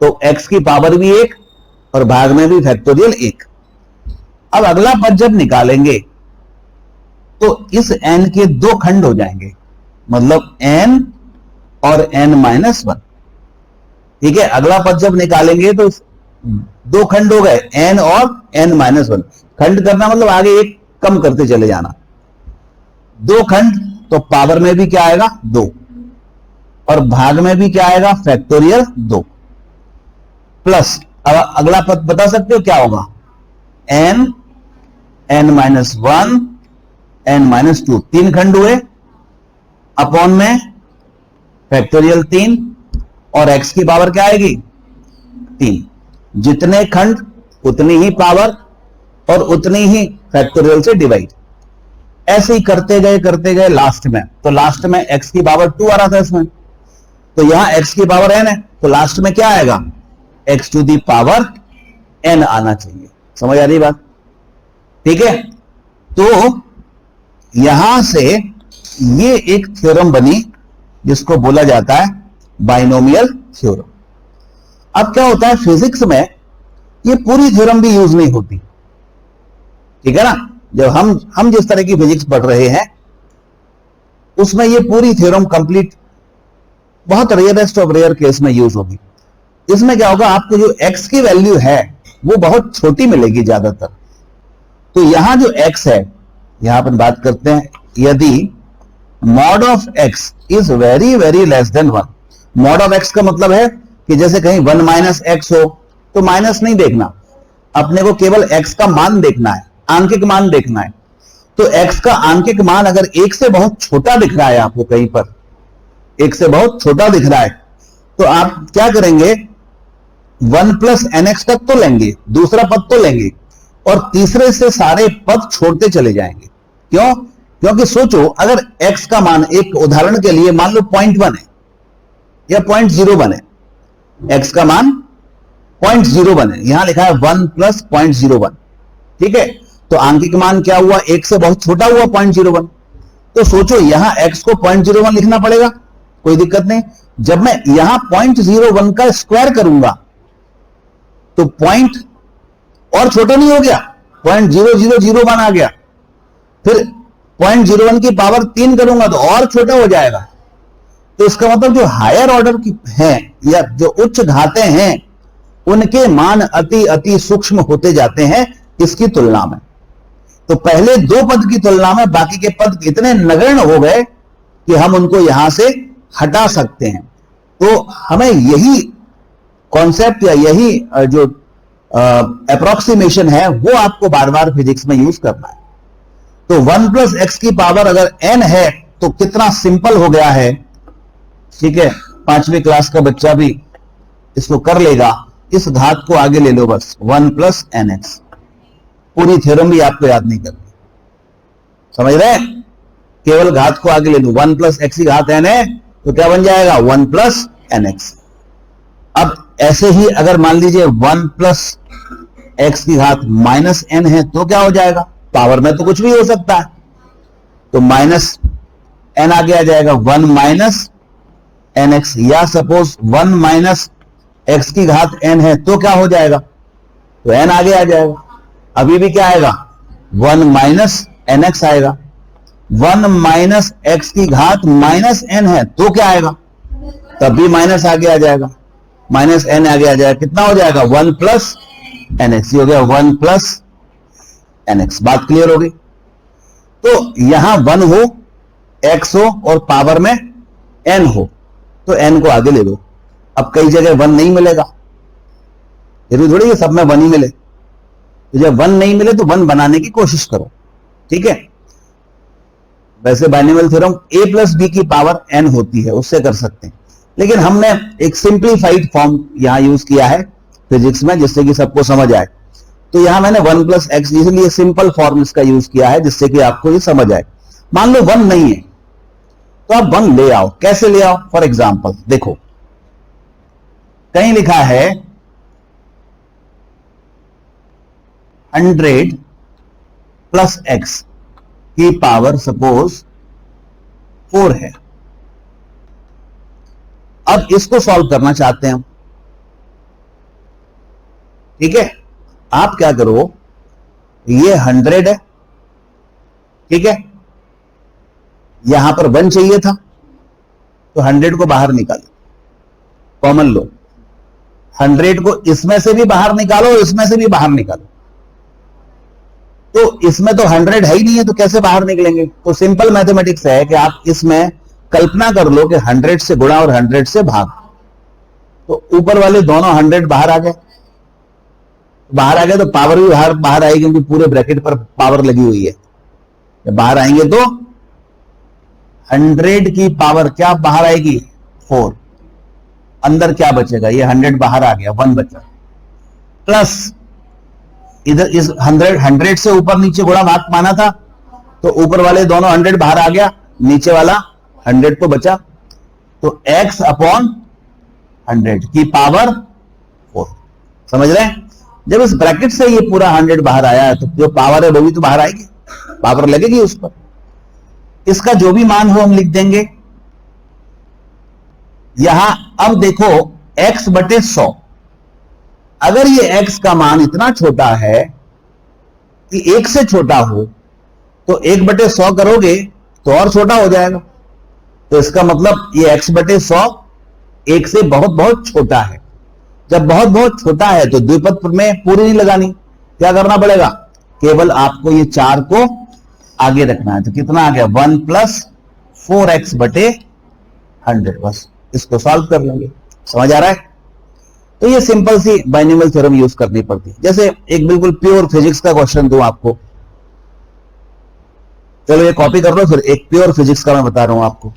तो x की पावर भी 1 और भाग में भी फैक्टोरियल 1। अब अगला पद जब निकालेंगे तो इस n के 2 खंड हो जाएंगे, मतलब n और n-1। ठीक है, अगला पद जब निकालेंगे तो 2 खंड हो गए, n और n-1। खंड करना मतलब आगे एक कम करते चले जाना। 2 खंड तो पावर में भी क्या आएगा 2 और भाग में भी क्या आएगा फैक्टोरियल 2 प्लस अब अगला पद बता सकते हो क्या होगा n n-1 n-2 3 खंड हुए अपॉन में फैक्टोरियल 3 और x की पावर क्या आएगी 3। जितने खंड उतनी ही पावर और उतनी ही फैक्टोरियल से डिवाइड। ऐसे ही करते गए लास्ट में, तो लास्ट में x की पावर 2 आ रहा था इसमें, तो यहां x की पावर n है तो लास्ट में क्या आएगा x to the power n आना चाहिए। समझ आ रही बात? ठीक है, तो यहां से ये एक थ्योरम बनी जिसको बोला जाता है बाइनोमियल थ्योरम। अब क्या होता है फिजिक्स में ये पूरी थ्योरम भी यूज नहीं होती, ठीक है ना। जब हम जिस तरह की फिजिक्स पढ़ रहे हैं उसमें ये पूरी थ्योरम कंप्लीट बहुत रेयरेस्ट ऑफ रेयर केस में यूज होगी। इसमें क्या होगा आपको जो x की वैल्यू है वो बहुत छोटी मिलेगी ज्यादातर। तो यहां जो x है यहां अपन बात करते हैं यदि mod of x is very very less than 1। Mod of x का मतलब है कि जैसे कहीं 1 माइनस x हो तो माइनस नहीं देखना, अपने को केवल x का मान देखना है, आंकिक मान देखना है। तो x का आंकिक मान अगर 1 से बहुत छोटा दिख रहा है आपको कहीं पर 1 से बहुत छोटा दिख रहा है तो आप क्या करेंगे 1 प्लस nx तक तो लेंगे, दूसरा पद तो लेंगे और तीसरे से सारे पद छोड़ते चले जाएंगे। क्यों? क्योंकि सोचो अगर x का मान एक उदाहरण के लिए मान लो 0.1 है या 0.01 है, x का मान 0.01 है, यहां लिखा है 1 प्लस 0.01, ठीक है। तो आंकिक मान क्या हुआ 1 से बहुत छोटा हुआ 0.01। तो सोचो यहां x को 0.01 लिखना पड़ेगा, कोई दिक्कत नहीं। जब मैं यहां 0.01 का स्क्वायर करूंगा तो पॉइंट और छोटा नहीं हो गया 0.0001 आ गया, फिर 0.01 की पावर 3 करूंगा तो और छोटा हो जाएगा। तो इसका मतलब जो हायर ऑर्डर की हैं या जो उच्च घातें हैं उनके मान अति अति सूक्ष्म होते जाते हैं इसकी तुलना में। तो पहले 2 पद की तुलना में बाकी के पद इतने नगण्य हो गए कि हम उनको यहां से हटा सकते हैं। तो हमें यही कॉन्सेप्ट या यही जो अप्रोक्सीमेशन है वो आपको बार बार फिजिक्स में यूज करना है। तो 1 प्लस एक्स की पावर अगर n है तो कितना सिंपल हो गया है, ठीक है। 5वीं क्लास का बच्चा भी इसको कर लेगा। इस घात को आगे ले लो बस 1 प्लस एन एक्स, पूरी थ्योरम भी आपको याद नहीं करनी, समझ रहे? केवल घात को आगे ले लो 1 प्लस एक्स की घात n है तो क्या बन जाएगा 1 प्लस एन एक्स। अब ऐसे ही अगर मान लीजिए 1 प्लस एक्स की घात माइनस एन है तो क्या हो जाएगा, पावर में तो कुछ भी हो सकता है, तो माइनस एन आगे आ जाएगा 1 माइनस एन एक्स। या सपोज 1 माइनस एक्स की घात एन है तो क्या हो जाएगा, तो एन आगे आ जाएगा। अभी भी क्या आएगा 1 माइनस एन एक्स आएगा। 1 माइनस एक्स की घात माइनस एन है तो क्या आएगा, तब भी माइनस आगे आ जाएगा, माइनस एन आगे आ जाएगा। कितना हो जाएगा 1 प्लस एन एक्स, हो गया 1 प्लस एन एक्स। बात क्लियर हो गई? तो यहां 1 हो, एक्स हो और पावर में एन हो तो एन को आगे ले लो। अब कई जगह 1 नहीं मिलेगा, जरूरी थोड़ी सब में 1 ही मिले, तो जब 1 नहीं मिले तो 1 बनाने की कोशिश करो, ठीक है। वैसे binomial theorem a plus b की पावर n होती है, उससे कर सकते हैं, लेकिन हमने एक सिंप्लीफाइड फॉर्म यहां यूज किया है फिजिक्स में जिससे कि सबको समझ आए। तो यहां मैंने 1 प्लस एक्स इसलिए सिंपल फॉर्म इसका यूज किया है जिससे कि आपको ये समझ आए। मान लो 1 नहीं है तो आप 1 ले आओ। कैसे ले आओ? फॉर एग्जाम्पल देखो, कहीं लिखा है 100 प्लस एक्स की पावर सपोज 4 है। अब इसको सॉल्व करना चाहते हैं, ठीक है। आप क्या करो, ये 100 है, ठीक है, यहां पर 1 चाहिए था तो 100 को बाहर निकालो, कॉमन लो। 100 को इसमें से भी बाहर निकालो और इसमें से भी बाहर निकालो, तो इसमें तो 100 है ही नहीं है, तो कैसे बाहर निकलेंगे? तो सिंपल मैथमेटिक्स है कि आप इसमें कल्पना कर लो कि 100 से गुणा और 100 से भाग, तो ऊपर वाले दोनों 100 बाहर आ गए, तो पावर भी बाहर बाहर आएगी, क्योंकि पूरे ब्रैकेट पर पावर लगी हुई है। जब बाहर आएंगे तो 100 की पावर क्या बाहर आएगी? 4। अंदर क्या बचेगा? ये 100 बाहर आ गया, 1 बचा, प्लस इधर इस 100 से ऊपर नीचे गुणा भाग माना था, तो ऊपर वाले दोनों 100 बाहर आ गया, नीचे वाला 100 तो बचा, तो x अपॉन 100 की पावर 4। समझ रहे हैं? जब इस ब्रैकेट से ये पूरा 100 बाहर आया है, तो जो पावर है वो भी तो बाहर आएगी, पावर लगेगी उस पर। इसका जो भी मान हो हम लिख देंगे यहां। अब देखो x बटे 100, अगर ये x का मान इतना छोटा है कि 1 से छोटा हो, तो 1 बटे 100 करोगे तो और छोटा हो जाएगा, तो इसका मतलब ये x बटे 100 1 से बहुत बहुत छोटा है। जब बहुत बहुत छोटा है तो द्विपद में पूरी नहीं लगानी, क्या करना पड़ेगा? केवल आपको ये 4 को आगे रखना है, तो कितना आ गया? 1 प्लस 4x बटे 100, बस इसको सॉल्व कर लेंगे। समझ आ रहा है? तो ये सिंपल सी बाइनोमियल थ्योरम यूज करनी पड़ती है। जैसे एक बिल्कुल प्योर फिजिक्स का क्वेश्चन दूं आपको, चलो ये कॉपी कर लो, फिर एक प्योर फिजिक्स का मैं बता रहा हूं आपको।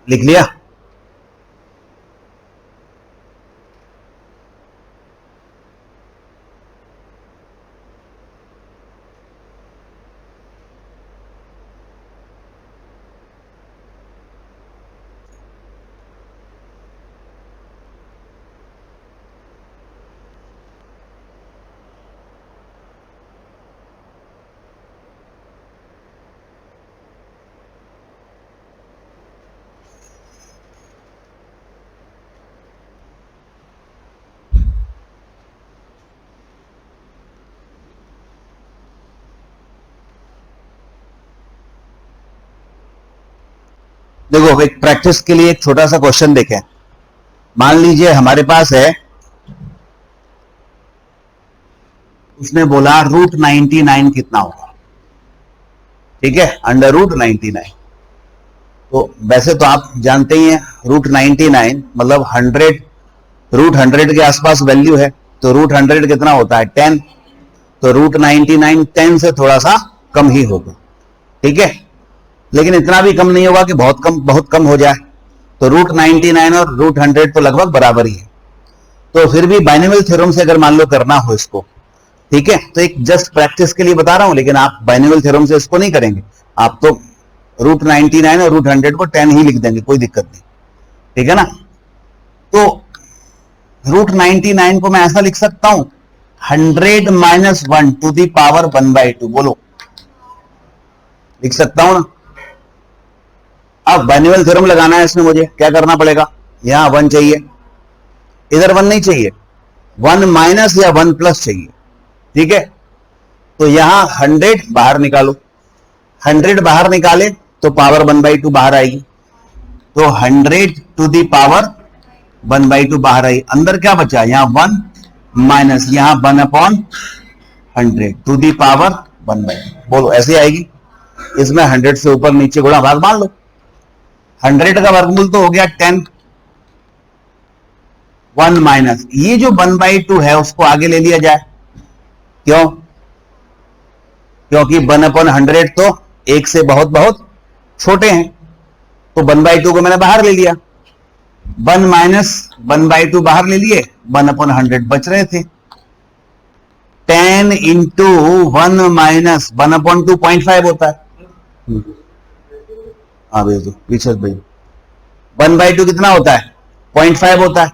लिख लिया? देखो एक प्रैक्टिस के लिए एक छोटा सा क्वेश्चन देखें। मान लीजिए हमारे पास है, उसने बोला रूट 99 कितना होगा, ठीक है, अंडर रूट 99। तो वैसे तो आप जानते ही हैं रूट 99 मतलब 100, रूट 100 के आसपास वैल्यू है, तो रूट 100 कितना होता है 10, तो रूट 99 10 से थोड़ा सा कम ही होगा, ठीक है, लेकिन इतना भी कम नहीं होगा कि बहुत कम हो जाए। तो रूट 99 और रूट 100 तो लगभग बराबर ही है। तो फिर भी बाइनोमियल थ्योरम से अगर मान लो करना हो इसको, ठीक है, तो एक जस्ट प्रैक्टिस के लिए बता रहा हूं, लेकिन आप बाइनोमियल थ्योरम से इसको नहीं करेंगे, आप तो रूट 99 और रूट 100 को 10 ही लिख देंगे, कोई दिक्कत नहीं, ठीक है ना। तो रूट 99 को मैं ऐसा लिख सकता हूं 100 माइनस 1 टू दी पावर 1/2, बोलो लिख सकता हूं ना। अब बाइनोमियल थ्योरम लगाना है इसमें, मुझे क्या करना पड़ेगा, यहां 1 चाहिए, इधर 1 नहीं चाहिए, 1 माइनस या 1 प्लस चाहिए, ठीक है। तो यहां 100 बाहर निकालो, 100 बाहर निकाले तो पावर 1/2 बाहर आएगी, तो 100 टू दी पावर 1/2 बाहर आई, अंदर क्या बचा, यहां 1 माइनस यहां 1/100 टू दी पावर 1/2, बोलो ऐसे आएगी। इसमें 100 से ऊपर नीचे गुणा भाग मान लो, 100 का वर्गमूल तो हो गया 10, 1 माइनस ये जो 1/2 है उसको आगे ले लिया जाए, क्यों, क्योंकि 1/100 तो 1 से बहुत छोटे हैं, तो 1/2 को मैंने बाहर ले लिया, 1 माइनस 1/2 बाहर ले लिए, 1/100 बच रहे थे, 10 इंटू 1 माइनस 1/2 0.5 होता है। हाँ भैया तो पीछे भाई 1/2 कितना होता है 0.5 होता है,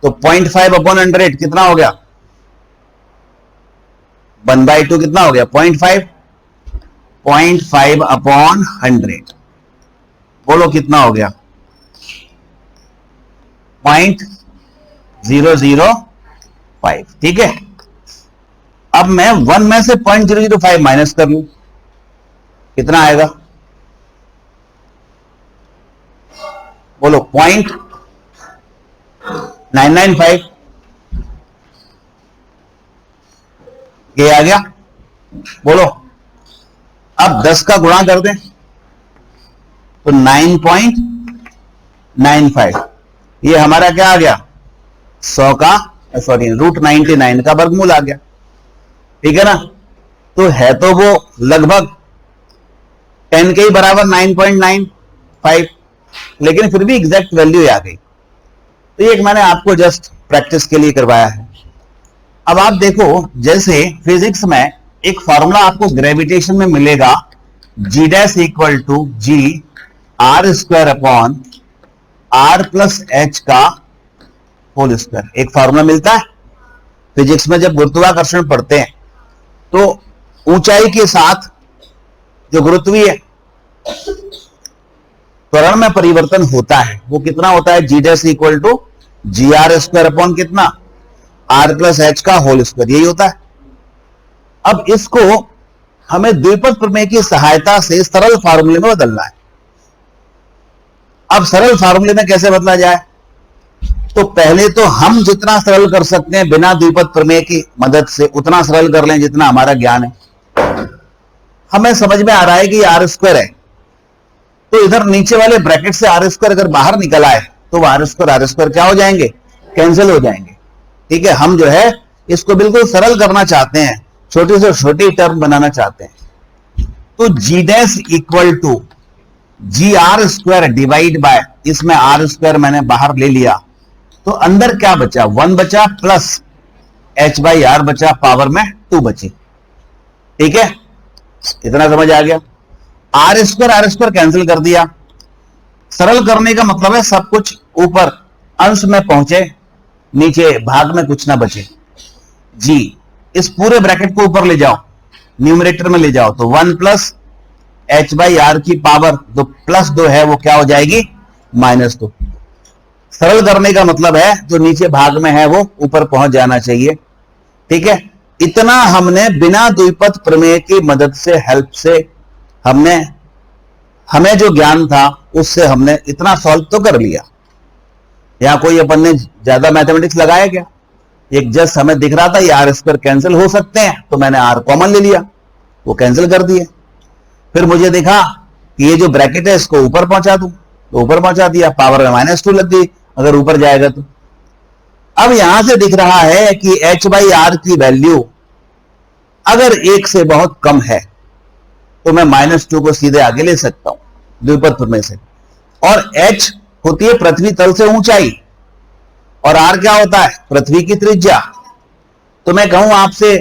तो 0.5 अपॉन 100 कितना हो गया, 1/2 कितना हो गया 0.5, 0.5 अपॉन 100, बोलो कितना हो गया 0.005, ठीक है। अब मैं 1 में से 0.005 माइनस कर लूं, कितना आएगा, बोलो 0.995, ये आ गया, बोलो। अब 10 का गुणा कर दें तो 9.95, ये हमारा क्या आ गया 100 का रूट 99 का वर्गमूल आ गया, ठीक है ना। तो है तो वो लगभग 10 के ही बराबर 9.95, लेकिन फिर भी एग्जैक्ट वैल्यू आ गई। तो ये एक मैंने आपको जस्ट प्रैक्टिस के लिए करवाया है। अब आप देखो जैसे फिजिक्स में एक फॉर्मूला आपको ग्रेविटेशन में मिलेगा, G dash equal to G R square upon R plus H का होल स्क्वायर, एक फॉर्मूला मिलता है फिजिक्स में। जब गुरुत्वाकर्षण पढ़ते हैं तो ऊंचाई के साथ जो गुरुत्वीय त्वरण में परिवर्तन होता है वो कितना होता है, G dash equal to G R square upon कितना R प्लस H का होल स्क्वायर, यही होता है। अब इसको हमें द्विपद प्रमेय की सहायता से सरल फार्मूले में बदलना है। अब सरल फार्मूले में कैसे बदला जाए, तो पहले तो हम जितना सरल कर सकते हैं बिना द्विपद प्रमेय की मदद से उतना सरल कर लें जितना हमारा ज्ञान है। हमें समझ में आ रहा है कि आर स्क्वायर है, तो इधर नीचे वाले ब्रैकेट से आर स्क्वायर अगर बाहर निकल आए तो आर स्क्वायर क्या हो जाएंगे, कैंसिल हो जाएंगे, ठीक है। हम जो है इसको बिल्कुल सरल करना चाहते हैं, छोटी से छोटी टर्म बनाना चाहते हैं। तो G dash equal to G R square divide by, इसमें आर स्क्वायर मैंने बाहर ले लिया, तो अंदर क्या बचा 1 बचा प्लस एच बाई आर बचा, पावर में 2 बची, ठीक है। इतना समझ आ गया। आर स्क्वायर कैंसिल कर दिया। सरल करने का मतलब है सब कुछ ऊपर अंश में पहुंचे, नीचे भाग में कुछ ना बचे। जी इस पूरे ब्रैकेट को ऊपर ले जाओ, न्यूमरेटर में ले जाओ, तो 1 प्लस एच बाई आर की पावर 2 प्लस 2 है वो क्या हो जाएगी -2। सरल करने का मतलब है जो नीचे भाग में है वो ऊपर पहुंच जाना चाहिए, ठीक है। इतना हमने बिना द्विपद प्रमेय की मदद से हेल्प से हमने हमें जो ज्ञान था उससे हमने इतना सॉल्व तो कर लिया। यहां कोई अपन ने ज्यादा मैथमेटिक्स लगाया क्या? एक जस्ट हमें दिख रहा था ये आर स्क्वायर कैंसिल हो सकते हैं, तो मैंने आर कॉमन ले लिया, वो कैंसिल कर दिए। फिर मुझे दिखा कि ये जो ब्रैकेट है इसको ऊपर पहुंचा दूं, तो ऊपर पहुंचा दिया, पावर में -2 लग गई अगर ऊपर जाएगा तो। अब यहां से दिख रहा है कि h/r की वैल्यू अगर 1 से बहुत कम है तो मैं -2 को सीधे आगे ले सकता हूं द्विपद प्रमेय से। और h होती है पृथ्वी तल से ऊंचाई और r क्या होता है? पृथ्वी की त्रिज्या। तो मैं कहूं आपसे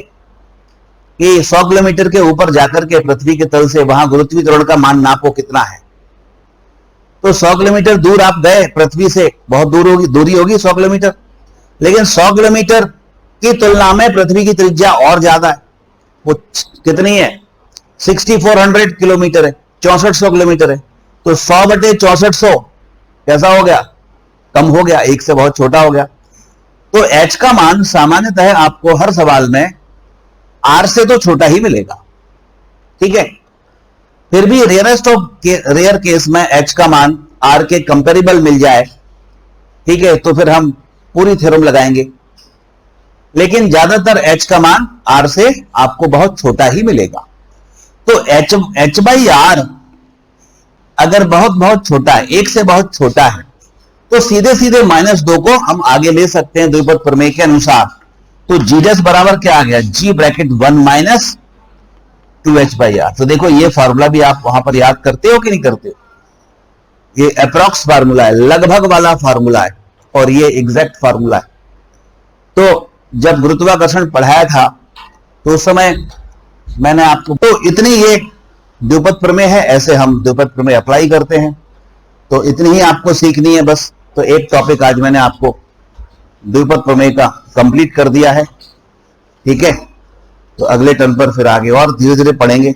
कि 100 किलोमीटर के ऊपर जाकर के पृथ्वी के तल से वहां गुरुत्वीकरण का मान नापो कितना है, तो 100 किलोमीटर दूर आप गए पृथ्वी से, बहुत दूर होगी, दूरी होगी 100 किलोमीटर, लेकिन 100 किलोमीटर की तुलना में पृथ्वी की त्रिज्या और ज्यादा है। वो कितनी है? 6400 किलोमीटर है, 6400 किलोमीटर है। तो 100/6400 कैसा हो गया? कम हो गया, 1 से बहुत छोटा हो गया। तो h का मान सामान्यतः आपको हर सवाल में r से तो छोटा ही मिलेगा, ठीक है। फिर भी रेयरेस्ट ऑफ रेयर केस में h का मान r के कंपेरेबल मिल जाए, ठीक है, तो फिर हम पूरी थ्योरम लगाएंगे। लेकिन ज्यादातर h का मान r से आपको बहुत छोटा ही मिलेगा। तो h/r अगर बहुत बहुत छोटा है, 1 से बहुत छोटा है, तो सीधे सीधे -2 को हम आगे ले सकते हैं द्विपद प्रमेय के अनुसार। तो g' बराबर क्या आ गया? g bracket 1 - 2h/r। तो देखो ये फॉर्मूला भी आप वहां पर याद करते हो कि नहीं करते हो? ये अप्रॉक्स फार्मूला है, लगभग वाला फार्मूला है, और ये एग्जैक्ट फार्मूला है। तो जब गुरुत्वाकर्षण पढ़ाया था तो उस समय मैंने आपको, तो इतनी ये द्विपद प्रमेय है, ऐसे हम द्विपद प्रमेय अप्लाई करते हैं। तो इतनी ही आपको सीखनी है बस। तो एक टॉपिक आज मैंने आपको द्विपद प्रमेय का कंप्लीट कर दिया है, ठीक है। तो अगले टर्न पर फिर आगे और धीरे धीरे पढ़ेंगे।